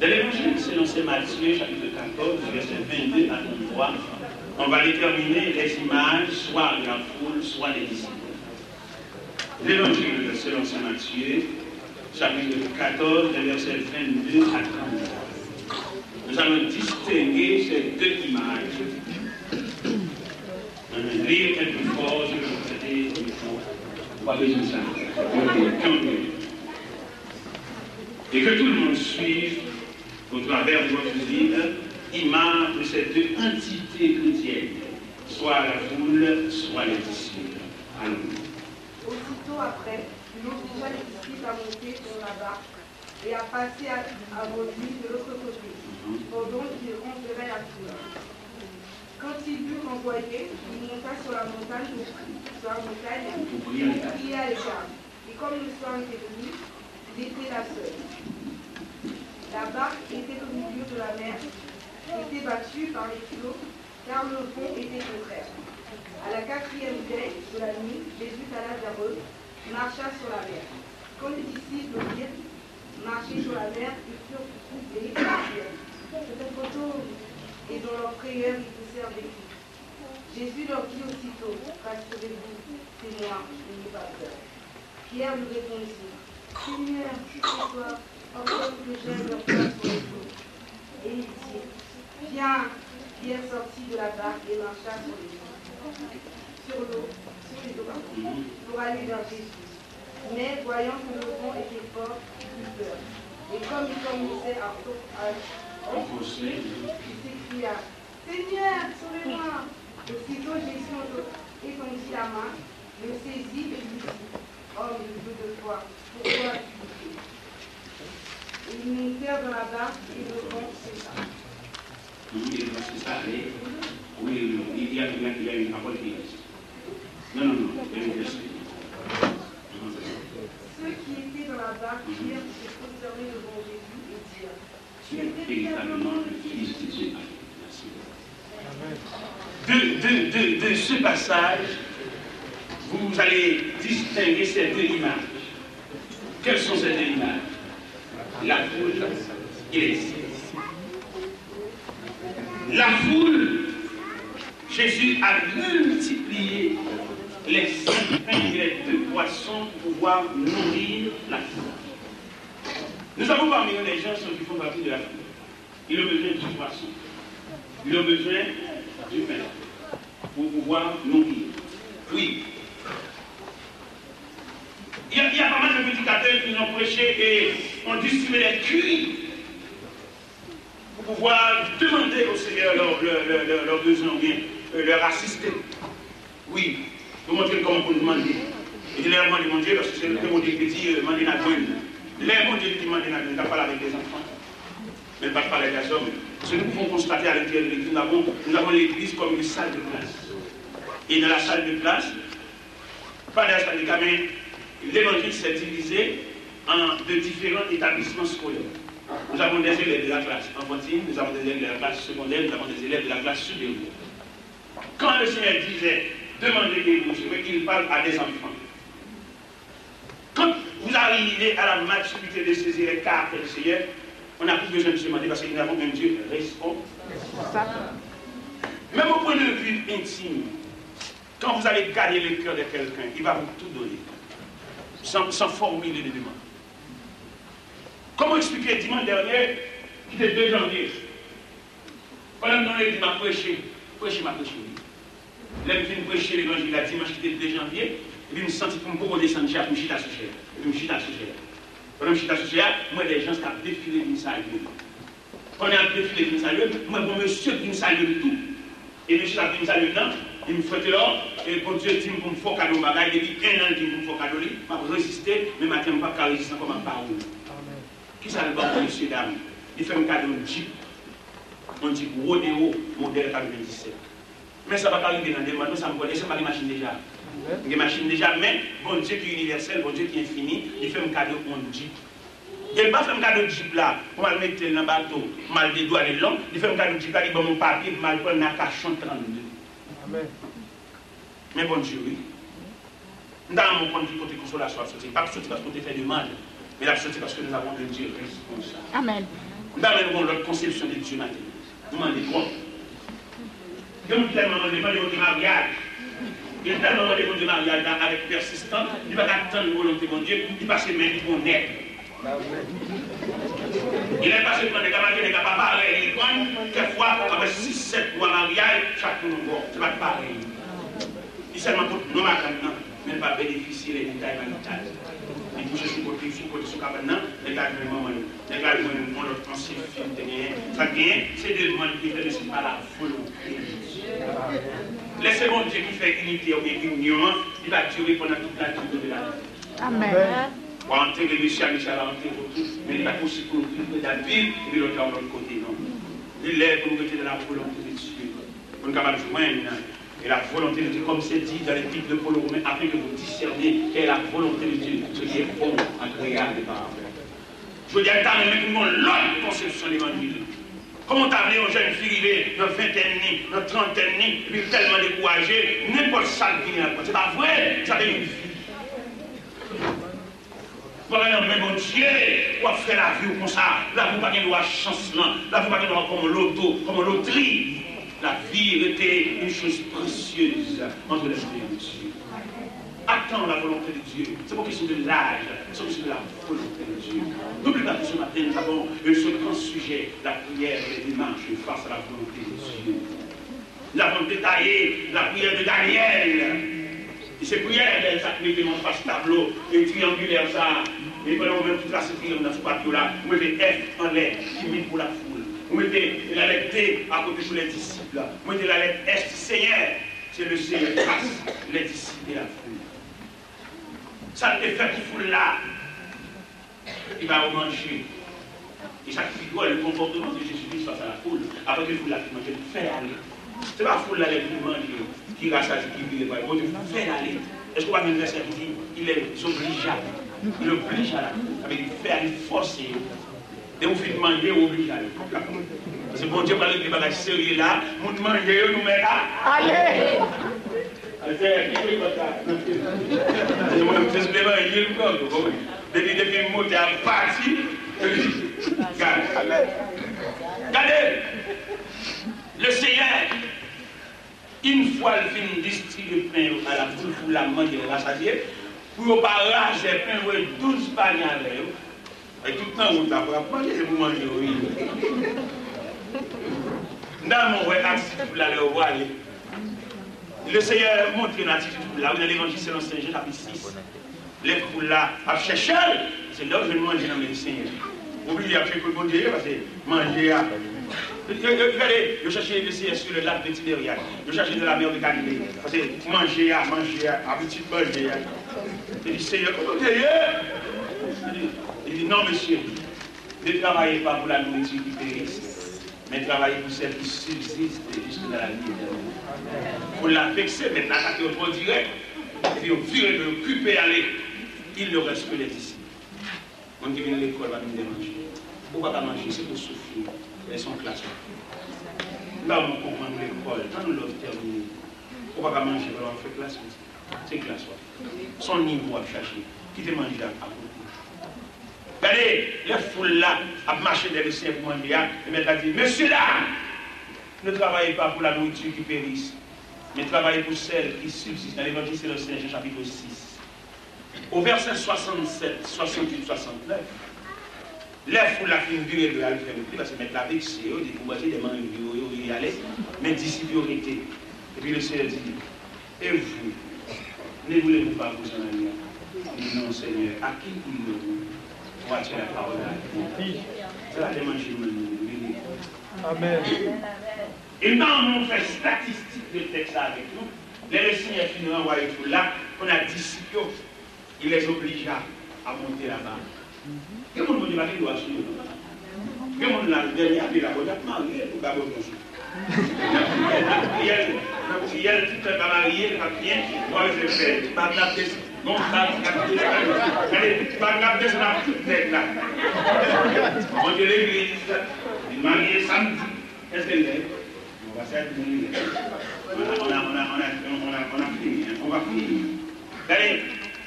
Dans l'évangile selon Saint Matthieu, chapitre 14, verset 22 à 33, on va déterminer les images, soit de la foule, soit des disciples. L'évangile selon Saint Matthieu, chapitre 14, verset 22 à 33. Nous allons distinguer ces deux images. Lire quelque fort, je vais vous traiter il faut pas besoin de ça. Et que tout le monde suive, au travers de votre vie, image de ces deux entités chrétiennes, soit la foule, soit les disciples. Allons. Aussitôt après, il obligea les disciples à monter sur la barque et à passer à vos nuits de l'autre côté, pendant qu'il renverrait la foule. Quand il eut envoyé, il monta sur la montagne et priait à l'écart. Et comme le soir était venu, il était là seul. La barque était au milieu de la mer, était battue par les flots, car le vent était contraire. À la 4e veille de la nuit, Jésus alla vers eux, marcha sur la mer. Quand les disciples virent marcher sur la mer, ils furent troublés et dans leur prière, ils poussèrent des cris. Jésus leur dit aussitôt, rassurez-vous, c'est moi, n'ayez pas peur. Pierre lui répondit, Seigneur, si c'est toi, ordonne que j'aime leur place sur les flots. Et il dit, viens. Pierre sortit de la barque et marcha sur les eaux, pour aller vers Jésus. Mais voyant que le vent était fort, il eut peur. Et comme il commençait à enfoncer, il s'écria, Seigneur, sauvez-moi. Aussitôt Jésus étendit la main, le saisit et lui dit, homme de foi, pourquoi tu es? Ils montèrent dans la barque et le vent cessa. C'est ça, oui, il y a une parole qui reste. Non, il y a une verset. Ceux qui étaient dans la barque firent se prosterner devant Jésus et dirent, tu es véritablement le Fils de Dieu. De ce passage, vous allez distinguer ces deux images. Quelles sont ces deux images? La foule, il est ici. La foule, Jésus a multiplié les 5 pains et les 2 poissons pour pouvoir nourrir la foule. Nous avons parmi nous des gens qui font partie de la foule. Ils ont besoin du poisson. Ils ont besoin du pain pour pouvoir nourrir. Oui. Il y a pas mal de prédicateurs qui ont prêché et ont distribué les cuits pour pouvoir demander au Seigneur leurs besoins ou bien leur assister. Oui, pour montrer comment on demander. Et je leur demande mon Dieu, parce que c'est le mon Dieu qui dit demander la bonne. Les mon Dieu qui demande la bonne, il ne parle avec des enfants, mais pas parler avec des hommes. Ce que nous pouvons constater à l'intérieur de l'église, nous avons l'église comme une salle de classe. Et dans la salle de classe, pas dans la salle de classe, mais l'évangile s'est divisé en de différents établissements scolaires. Nous avons des élèves de la classe enfantine, nous avons des élèves de la classe secondaire, nous avons des élèves de la classe supérieure. Quand le Seigneur disait demandez des bouches, il parle à des enfants. Quand vous arrivez à la maturité de saisir les cartes du Seigneur, on n'a plus besoin de se demander parce que nous avons un Dieu responsable. Même au point de vue intime, quand vous allez gagner le cœur de quelqu'un, il va vous tout donner, sans formuler de demande. Comment expliquer dimanche dernier, qui était 2 janvier, pendant que nous avons prêché, ma prêché. Là, je viens prêcher l'évangile la dimanche qui était 2 janvier, et puis je me sens pour me beaucoup descendre, je me suis associé. Et puis je me suis associé. Pendant que je suis associé, moi, les gens qui ont défilé d'une salle. Pendant que je défilé d'une salle, moi, bon monsieur qui me salue tout. Et monsieur qui me salue là, il me fait là, et bon Dieu dit pour me faire cadeau, depuis 1 an, il me fait cadeau, je vais résister, mais je ne vais pas résister comme un parole. Qui ça le bon pour monsieur dame? Il fait un cadeau de Jeep. On dit Rodeo, modèle 97. Mais ça va pas arriver dans des mois, ça me connaît, c'est pas une machine déjà. Une machine déjà, mais bon Dieu qui est universel, bon Dieu qui est infini, il fait un cadeau de Jeep. Il ne va pas faire un cadeau de Jeep là, on va le mettre dans le bateau, mal des doigts les longs, il fait un cadeau de Jeep là, il va mon papier, il va le prendre dans la cachon 32. Amen. Mais bon Dieu, oui. Nous avons mon point de vue côté consolation à sortir. Pas sortir parce qu'on te fait du mal, mais la sortir parce que nous avons un Dieu responsable. Amen. Nous avons notre conception de Dieu maintenant. Nous demandons quoi? Nous avons tellement demandé de mariage. Il y a tellement de mariage avec persistance, il va attendre la volonté de mon Dieu, il va se mettre pour naître. Il est passé pour des camarades, des papas, il prend quelquefois avec 6-7 mois de mariage, chaque fois nous voit. C'est pas pareil. Il seulement pour nous maintenant, mais pas bénéficier des détails maritales. Il touche sur côté, sur cabane, les gars de maman, les gars de mon autre ancien film de gagner. Ça gagne, c'est des demandes qui fait par la volonté. Laissez mon Dieu qui fait unité ou union, il va durer pendant toute la durée de la vie. Amen. Pour entrer le Michel, Michel a entré pour tout, mais il va aussi pour nous la vie et l'autre de l'autre côté. Non. Il est pour nous rester dans la volonté de Dieu. Pour nous capables de joindre. Et la volonté de Dieu, comme c'est dit dans l'épître de Paul aux Romains, afin que vous discerniez quelle est la volonté de Dieu, ce qui est bon, agréable et parfait. Je veux dire, t'as même l'autre conception de l'évangile. Comment t'as amené aux jeunes filles, dans 20 dans 30 et puis tellement découragé, n'importe ça qui vient. C'est pas vrai, ça fait une vie. Voilà, mais mon Dieu, on fait la vie comme ça. Là, vous n'avez pas de chance, là, vous n'avez pas comme l'auto, comme loterie. La vie était une chose précieuse entre les mains de Dieu. Attends la volonté de Dieu. C'est pas question de l'âge, c'est question de la volonté de Dieu. N'oublie pas que ce matin, nous avons ce grand sujet, la prière et les démarches face à la volonté de Dieu. Nous avons détaillé la prière de Daniel. Et ces prières, elles s'appliquent dans face tableau, et triangulaire ça. Et pendant même toute la sécurité dans ce papier-là, vous mettez F en l'air, qui met pour la foule. Vous mettez la lettre T à côté sur les disciples. Vous mettez la lettre S, Seigneur. C'est le Seigneur qui passe les disciples et la foule. Ça te fait qu'il foule là. Il va manger. Et ça figure le comportement de Jésus-Christ face à la foule. Après que la foule a fait manger, il fait aller. Ce n'est pas la foule là qui mange, qui rassasie, qui vit. Il fait aller. Est-ce qu'on va dire verset qui dit il est obligeable. Il oblige à la foule. Avec il fait aller forcer. Et vous faites manger ou obligé à aller. C'est bon Dieu parle des bagages sérieux là. Vous mangez, nous mettez là. Allez! Depuis le mot est parti, Regardez, le Seigneur, une fois il finit distribuer le pain à la foule pour la manger et la rassasier, pour ne pas rager le pain, 12 paniers à l'air. Et tout le temps, on t'a pas mangé, c'est pour manger, oui. Dans mon vrai attitude pour aller au voir, le Seigneur montre une attitude pour là, dans l'évangile selon Saint Jean, chapitre 6. Les foules là, à chercher, c'est là que je vais manger dans mes Seigneur. Oubliez à faire que bon Dieu, parce que manger à. Regardez, je cherchais le Seigneur sur le lac de Tibériade. Je cherchais de la mer de Galilée. Parce que manger à, habitude manger à. Il dit Seigneur, comment Dieu? Il dit non, monsieur, ne travaillez pas pour la nourriture qui périsse, mais travaillez pour celle qui subsiste jusque dans la vie éternelle. Pour la vexer, maintenant, attaquer au trop direct, et puis au virer de occuper aller, il ne reste que les disciples. On dit que l'école va nous déranger. Pourquoi pas manger? C'est pour souffrir. Elles sont classées. Là, on comprend l'école, quand nous l'avons terminé, pourquoi pas manger? Alors on fait classe. C'est classe. Son niveau à chercher. Qui te mange à côté. Regardez, les foules là, à marcher dans le ciel pour manger, et maintenant dit, monsieur là, ne travaillez pas pour la nourriture qui périsse, mais travaillez pour celle qui subsiste. Dans l'évangile, c'est le Saint Jean, chapitre 6. Au verset 67, 68, 69, les foules là, finissent de la faire parce que mettre la vexée, des bourgeoisie, des mangues, ils y allaient, mais disciples ont été. Et puis le Seigneur dit, et vous, ne voulez-vous pas vous en aller? Il dit, non, Seigneur, à qui voulez-vous? Voici la parole là. C'est la demande chez nous. Amen. Et quand on fait statistique de texte avec nous, les Seigneur finit envoyer tout là, on a disciples, il les obligea à monter là-bas. Quel monde dit qu'il doit suivre? Quel monde l'a dernier appelé la bonne mariée pour la bonne chose? La prière, tout est marié, la prière, moi je fais, pas la question. Non, ça, allez, pas la question là, là. On dit l'église, il marié samedi. Qu'est-ce qu'elle est? On va faire du on a fini, on va finir. Allez,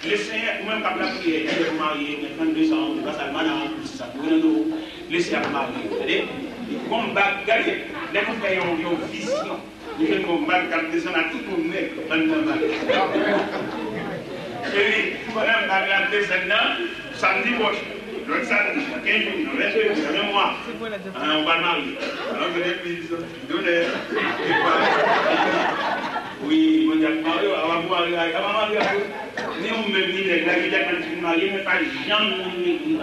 le Seigneur, même pas la prière, il est marié, il a 32 ans, il va s'almaner en plus, ça pour nous laisser à marier. Allez, combat, regardez, les compagnons ont une vision. Ils font combat, quand ils sont à tout le monde, dans le combat. Et puis, madame, la descendant, samedi prochain, l'autre samedi, 15 jours, 20 jours, c'est un mois. On va marier. Alors, je l'ai pris, oui, on dit, avant de marier, ni on me dit, les gars, quand je suis marié, mais pas jamais l'église.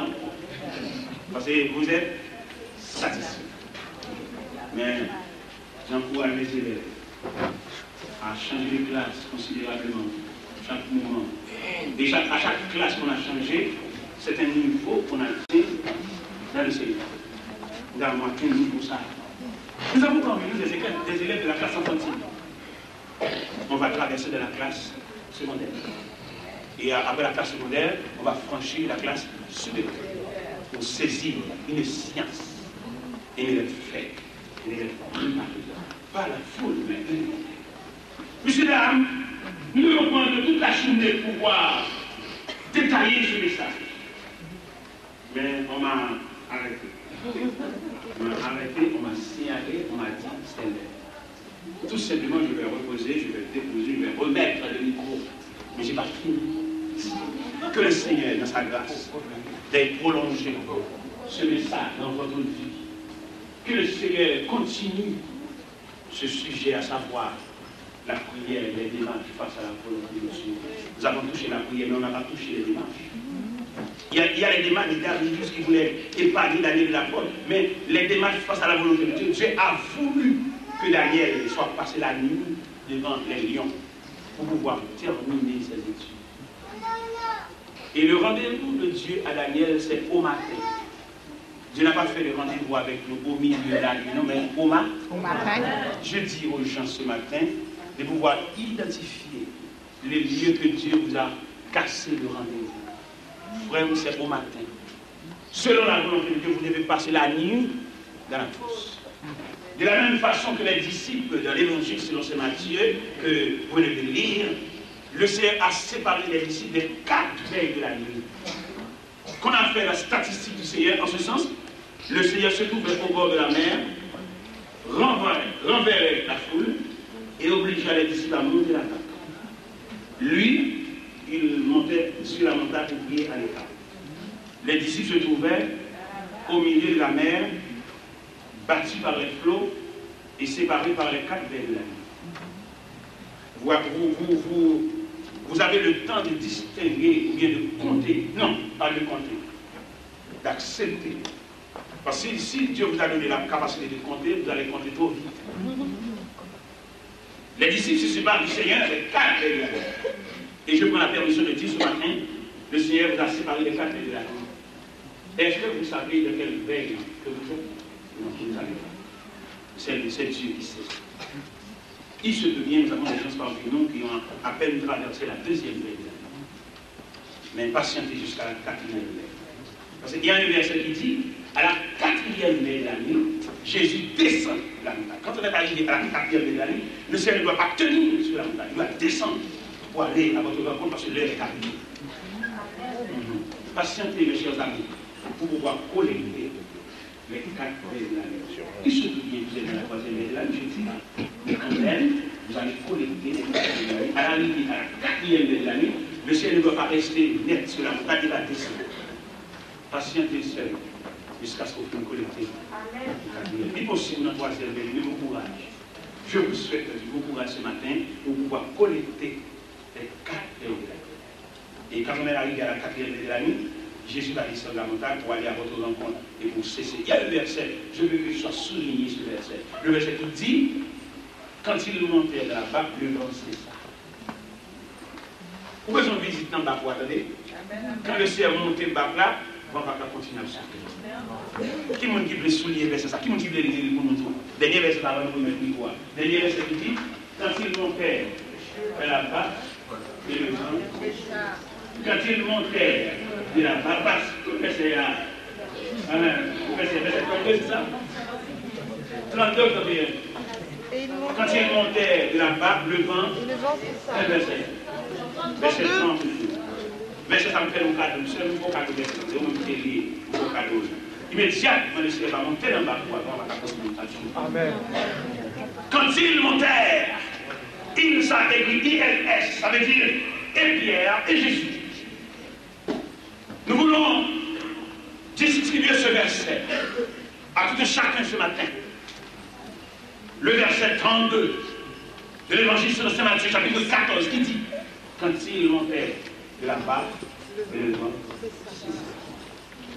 Parce que vous êtes satisfait. Mais j'encourage les élèves à changer de classe considérablement chaque moment. Et à chaque classe qu'on a changé, c'est un niveau qu'on a atteint dans le Seigneur. Nous avons atteint un niveau pour ça. Nous avons convenu des élèves de la classe enfantine. On va traverser de la classe secondaire. Et après la classe secondaire, on va franchir la classe supérieure pour saisir une science et une fait. Pas la foule, mais Monsieur, dames, nous allons prendre toute la journée pour pouvoir détailler ce message. Mais on m'a arrêté. On m'a arrêté, on m'a signalé, on m'a dit c'est l'heure. Tout simplement, je vais reposer, je vais déposer, je vais remettre le micro. Mais je n'ai pas fini. Que le Seigneur, dans sa grâce, d'être prolongé ce message dans votre vie. Que le Seigneur continue ce sujet, à savoir la prière et les démarches face à la volonté de Dieu. Nous avons touché la prière, mais on n'a pas touché les démarches. Il y a les démarches des Darius qui voulaient épargner Daniel de la porte, mais les démarches face à la volonté de Dieu, Dieu a voulu que Daniel soit passé la nuit devant les lions pour pouvoir terminer ses études. Et le rendez-vous de Dieu à Daniel, c'est au matin. Dieu n'a pas fait le rendez-vous avec nous au milieu de la nuit, non, mais au matin. Je dis aux gens ce matin de pouvoir identifier les lieux que Dieu vous a cassé le rendez-vous. Vraiment, c'est au matin. Selon la volonté de Dieu, vous devez passer la nuit dans la fosse. De la même façon que les disciples dans l'évangile selon Saint Matthieu, que vous venez de lire, le Seigneur a séparé les disciples des 4 veilles de la nuit. qu'on a fait la statistique du Seigneur, en ce sens, le Seigneur se trouvait au bord de la mer, renverrait la foule et obligeait les disciples à monter la table. Lui, il montait sur la montagne pour prier à l'écart. Les disciples se trouvaient au milieu de la mer, battus par les flots et séparés par les 4 veilles de la nuit. Vous avez le temps de distinguer ou bien de compter, non, pas de compter, d'accepter. Parce que si Dieu vous a donné la capacité de compter, vous allez compter trop vite. Les disciples se séparent du Seigneur avec 4 veilles de la nuit. Et je prends la permission de dire ce matin, le Seigneur vous a séparé les 4 veilles de la nuit. Est-ce que vous savez de quelle veille que vous êtes? Non, vous ne savez pas. C'est Dieu qui sait. Il se peut bien, nous avons des gens parmi nous qui ont à peine traversé la 2e veille de la nuit. Mais patientez jusqu'à la 4e veille. Parce qu'il y a un verset qui dit, à la 4e veille de la nuit, Jésus descend de la montagne. Quand on est arrivé à la 4e veille de la nuit, le Seigneur ne doit pas tenir sur la montagne, il doit descendre pour aller à votre rencontre parce que l'heure est arrivée. Patientez, mes chers amis, pour pouvoir collecter les 4 veilles de la nuit. Il se peut bien que vous êtes dans la 3e veille de la nuit, je dis, mais quand même, vous allez collecter les 4 veilles de la nuit. À l'arrivée à la 4e veille de la nuit, le ciel ne doit pas rester net sur la montagne, il va descendre. Patientez seul jusqu'à ce que vous collectez. Il est possible dans la 3e veille, mais bon courage. Je vous souhaite du bon courage ce matin pour pouvoir collecter les 4 veilles de la nuit. Et quand on est arrivé à la 4e veille de la nuit, Jésus va descendre de la montagne pour aller à votre rencontre et pour cesser. Il y a le verset, je veux que je sois souligné ce verset. Le verset qui dit, quand il montait de la barque, le vent cessa. Pourquoi on visite dans la barque, attendez? Quand le ciel monte de la barque là, on va continuer à sortir. Qui m'a dit le souligner verset ça? Qui m'a dit le dire pour nous? Dernier verset avant de vous mettre le quoi? Dernier verset qui dit, quand il montait de la barque, et le vent. Quand il montait de la barbasse, c'est ça 32, quand il montait de la barque, le vent, verset 30. Verset ça me fait un cadeau, c'est un beau cadeau, c'est un beau cadeau. Immédiatement, le Seigneur va monter dans la barque pour avoir la consultation. Amen. Quand ils montèrent, il s'est écrit ILS, ça veut dire et Pierre et Jésus. Nous voulons distribuer ce verset à tout un chacun ce matin. Le verset 32 de l'évangile selon saint Matthieu, chapitre 14, qui dit, quand il montait de la barque, le vent,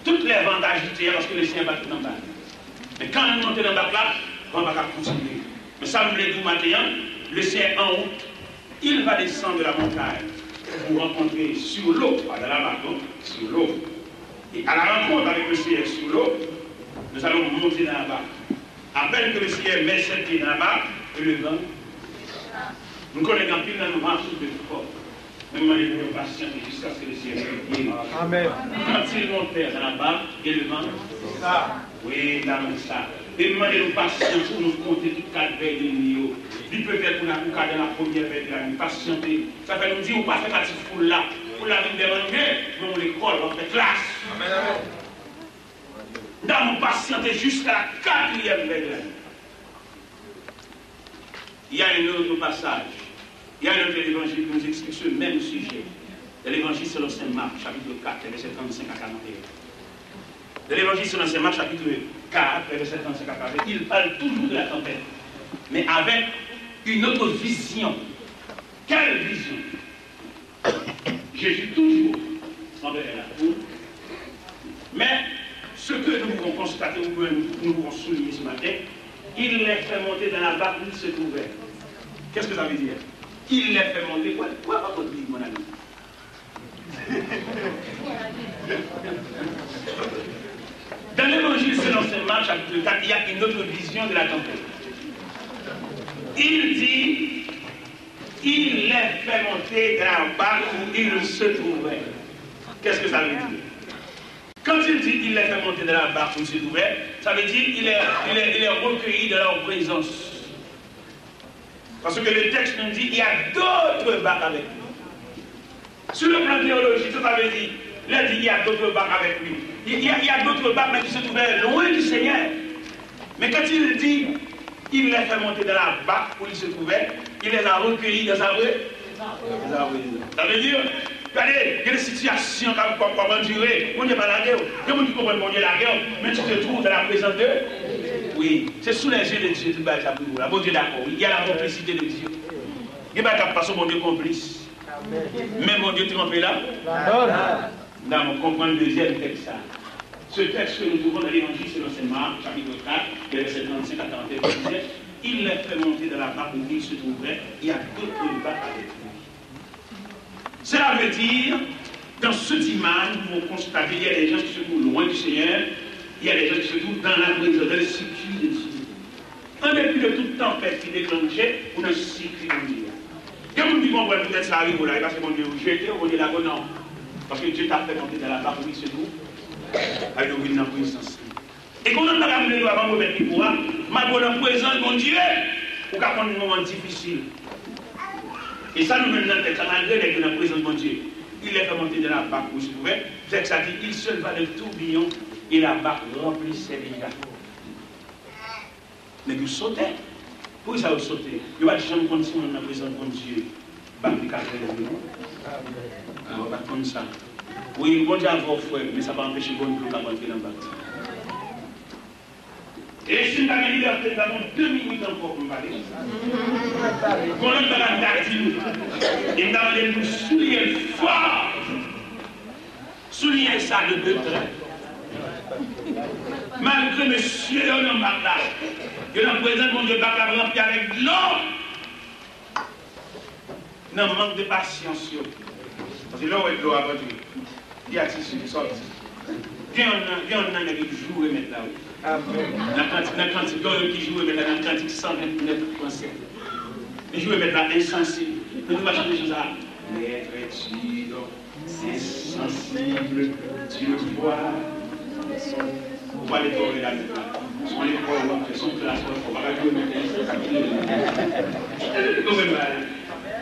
toutes les vents agitées parce que le Seigneur va tout en bas. Mais quand il montait dans la barque là, on va continuer. Mais ça me l'est dit maintenant, le Seigneur en route, il va descendre de la montagne pour rencontrer sur l'eau, pas dans la barque, sur l'eau. Et à la rencontre avec le Seigneur sur l'eau, nous allons monter dans la barque. À peine que le Seigneur met ses pieds dans la barque, et le vent, nous connaissons pile dans nos marches de fort. Nous demandons de patienter jusqu'à ce que le Seigneur vienne. Amen. Quand il montait dans la barque, et le vent, c'est ça. Oui, dans ça. Et nous demandons de patienter pour nous compter toutes 4 veilles de nuit. Il peut être pour nous dans la première veille de la nuit. Patienter. Ça fait nous dire, on ne va pas faire partie de foule là. Pour la vie de l'année, nous l'école, on fait classe. Amen. Nous avons patienté jusqu'à la 4e veille de la nuit. Il y a un autre passage. Il y a un autre évangile qui nous explique ce même sujet. De l'évangile selon saint Marc, chapitre 4, verset 35 à 41. De l'évangile selon saint Marc, chapitre 4, verset 35 à 41. Il parle toujours de la tempête, mais avec une autre vision. Quelle vision? Jésus toujours enverrait la foule. Mais ce que nous pouvons constater, nous pouvons souligner ce matin, il les fait monter dans la barque où ils se trouvaient. Qu'est-ce que ça veut dire? Il les fait monter. Quoi va votre vie, mon ami? Dans l'évangile selon saint Marc, chapitre 4, il y a une autre vision de la tempête. Il dit, il les fait monter dans la barque où ils se trouvaient. Qu'est-ce que ça veut dire? Quand il dit il les fait monter dans la barque où ils se trouvaient, ça veut dire il est recueilli de leur présence. Parce que le texte nous dit il y a d'autres barques avec nous. Sur le plan théologique, ça veut dire Là, il y a d'autres barques avec lui. Il y a d'autres barques qui se trouvaient loin du Seigneur. Mais quand il dit, il les fait monter dans la barque où ils se trouvaient, il les a recueillis dans sa rue. Ça veut dire, regardez, il y a des situations comme comment durer. On n'est pas la guerre. Il y a des gens qui comprennent mon Dieu la guerre, mais tu te trouves dans la présence de. Oui, c'est sous les yeux de Dieu, tout ça pour vous. Bon Dieu, d'accord. Il y a la complicité de Dieu. Il n'y a pas de mon Dieu complice. Mais mon Dieu trompé là. Là, on comprend le deuxième texte. Ce texte que nous trouvons dans l'évangile selon Saint Marc, chapitre 4, verset 35 à 41, il les fait monter dans la barque où il se trouverait. Il y a d'autres barques avec lui. Cela veut dire, dans ce dimanche, vous constatez, il y a des gens qui se trouvent loin du Seigneur, il y a des gens qui se trouvent dans la présence, dans le circuit de Dieu. En dépit de toute tempête qui déclenchait, on a un circuit de Dieu. Quand vous dites, bon, peut-être ça arrive là, parce que mon Dieu, jeté, on dit là, non. Parce que Dieu t'a fait monter dans la barque où il se trouve, avec le dans la puissance. Et quand on a ramené le avant mauvais pouvoir, ma bonne présence, mon Dieu, on va prendre un moment difficile. Et ça nous mène dans le texte, malgré la présence de mon Dieu. Il est fait monter dans la barque où il se trouvait. Le texte a dit, il se leva de tourbillon et la barque remplissait déjà. Mais vous sautez. Pourquoi ça vous sautez? Il va jamais continuer dans la présence de mon Dieu. Barque qui a fait le nom. On va comme ça. Oui, bon Dieu a vos frères, mais ça va empêcher bon Dieu de rentrer dans la barque. Et si nous avons liberté, nous avons 2 minutes encore pour nous parler. Quand on va la tartine, et nous allons nous souligner fort. Souligner ça de 2 traits. Malgré monsieur Léon Marda, que le président mon Dieu va rempli avec l'eau. Non, manque de patience. Parce que là où est l'eau avant tout, il y a tissu qui sort. Viens, on a qui joue et mettre là. Dans la quantité qui joue et mettre là, dans la quantité 129 français. Ils jouent et mettre là insensible. Mais nous va changer ça. Maître, tu es sensible, tu le vois. Pourquoi les corps là sont les corps qui sont classe, on va pas jouer mettre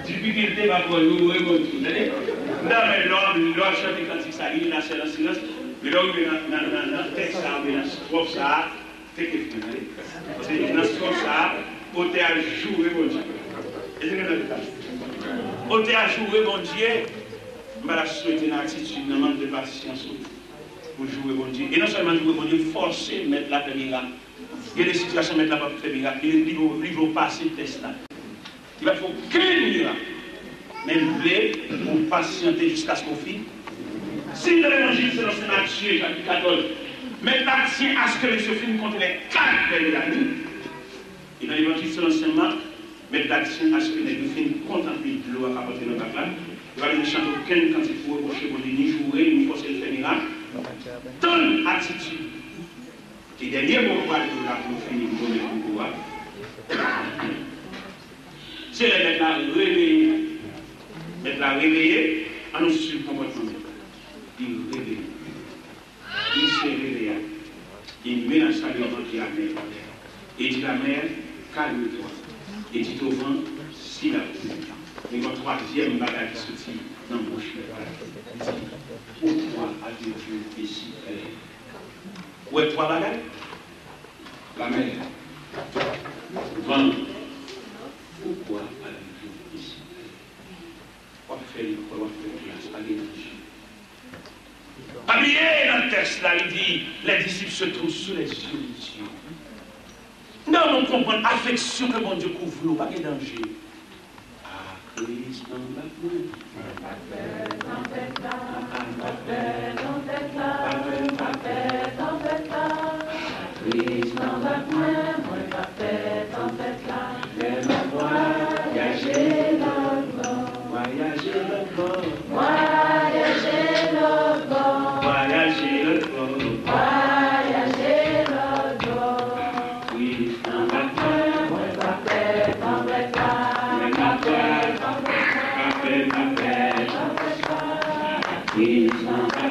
difficulté va pour nous remonter. Là, l'homme chante quand il s'agit de la silence, mais là, dans le texte, dans la strophe, ça, c'est que parce que dans la strophe, ça, au théâtre, jouer mon Dieu. Et c'est que au théâtre, jouer mon Dieu, je vais souhaiter une attitude, un manque de patience pour jouer mon Dieu. Et non seulement jouer mon Dieu, forcer mettre la caméra. Il y a des situations mettre la caméra, il faut passer le test là. Il va faut qu'un miracle. Mais vous voulez, pour patienter jusqu'à ce qu'on finisse. Si dans l'évangile, c'est dans Saint Matthieu, chapitre 14, mais tient à ce que les filme contre les 4 veilles de la nuit. Et dans l'évangile, c'est dans Saint Marc, mais tient à ce que les films contemplent de l'eau à apporter le bac là. Il va aller chanter aucun quand il faut reprocher pour ni jouer, ni forcer le faire miracle. Donne attitude. Et dernier mot pour finir, pour pouvoir. C'est mettre la réveiller. Mettre la réveiller, en nous sur le comportement. Il réveille. Il se réveille. Il met la chaleur qui a mer. Et dit la mer, calme-toi. Et dit au vent, silence. Et votre troisième bagage qui se tire dans mon chemin. Pourquoi a-t-il Dieu ici? Où est 3 bagages? La mer. Vent. Pourquoi a-t-il Dieu ici? On va faire place à l'énergie. Pas oublier dans le texte là, il dit les disciples se trouvent sous les yeux de Dieu. Non, on comprend l'affection que mon Dieu couvre, nous, pas de danger. Ah, Christ, non, He's not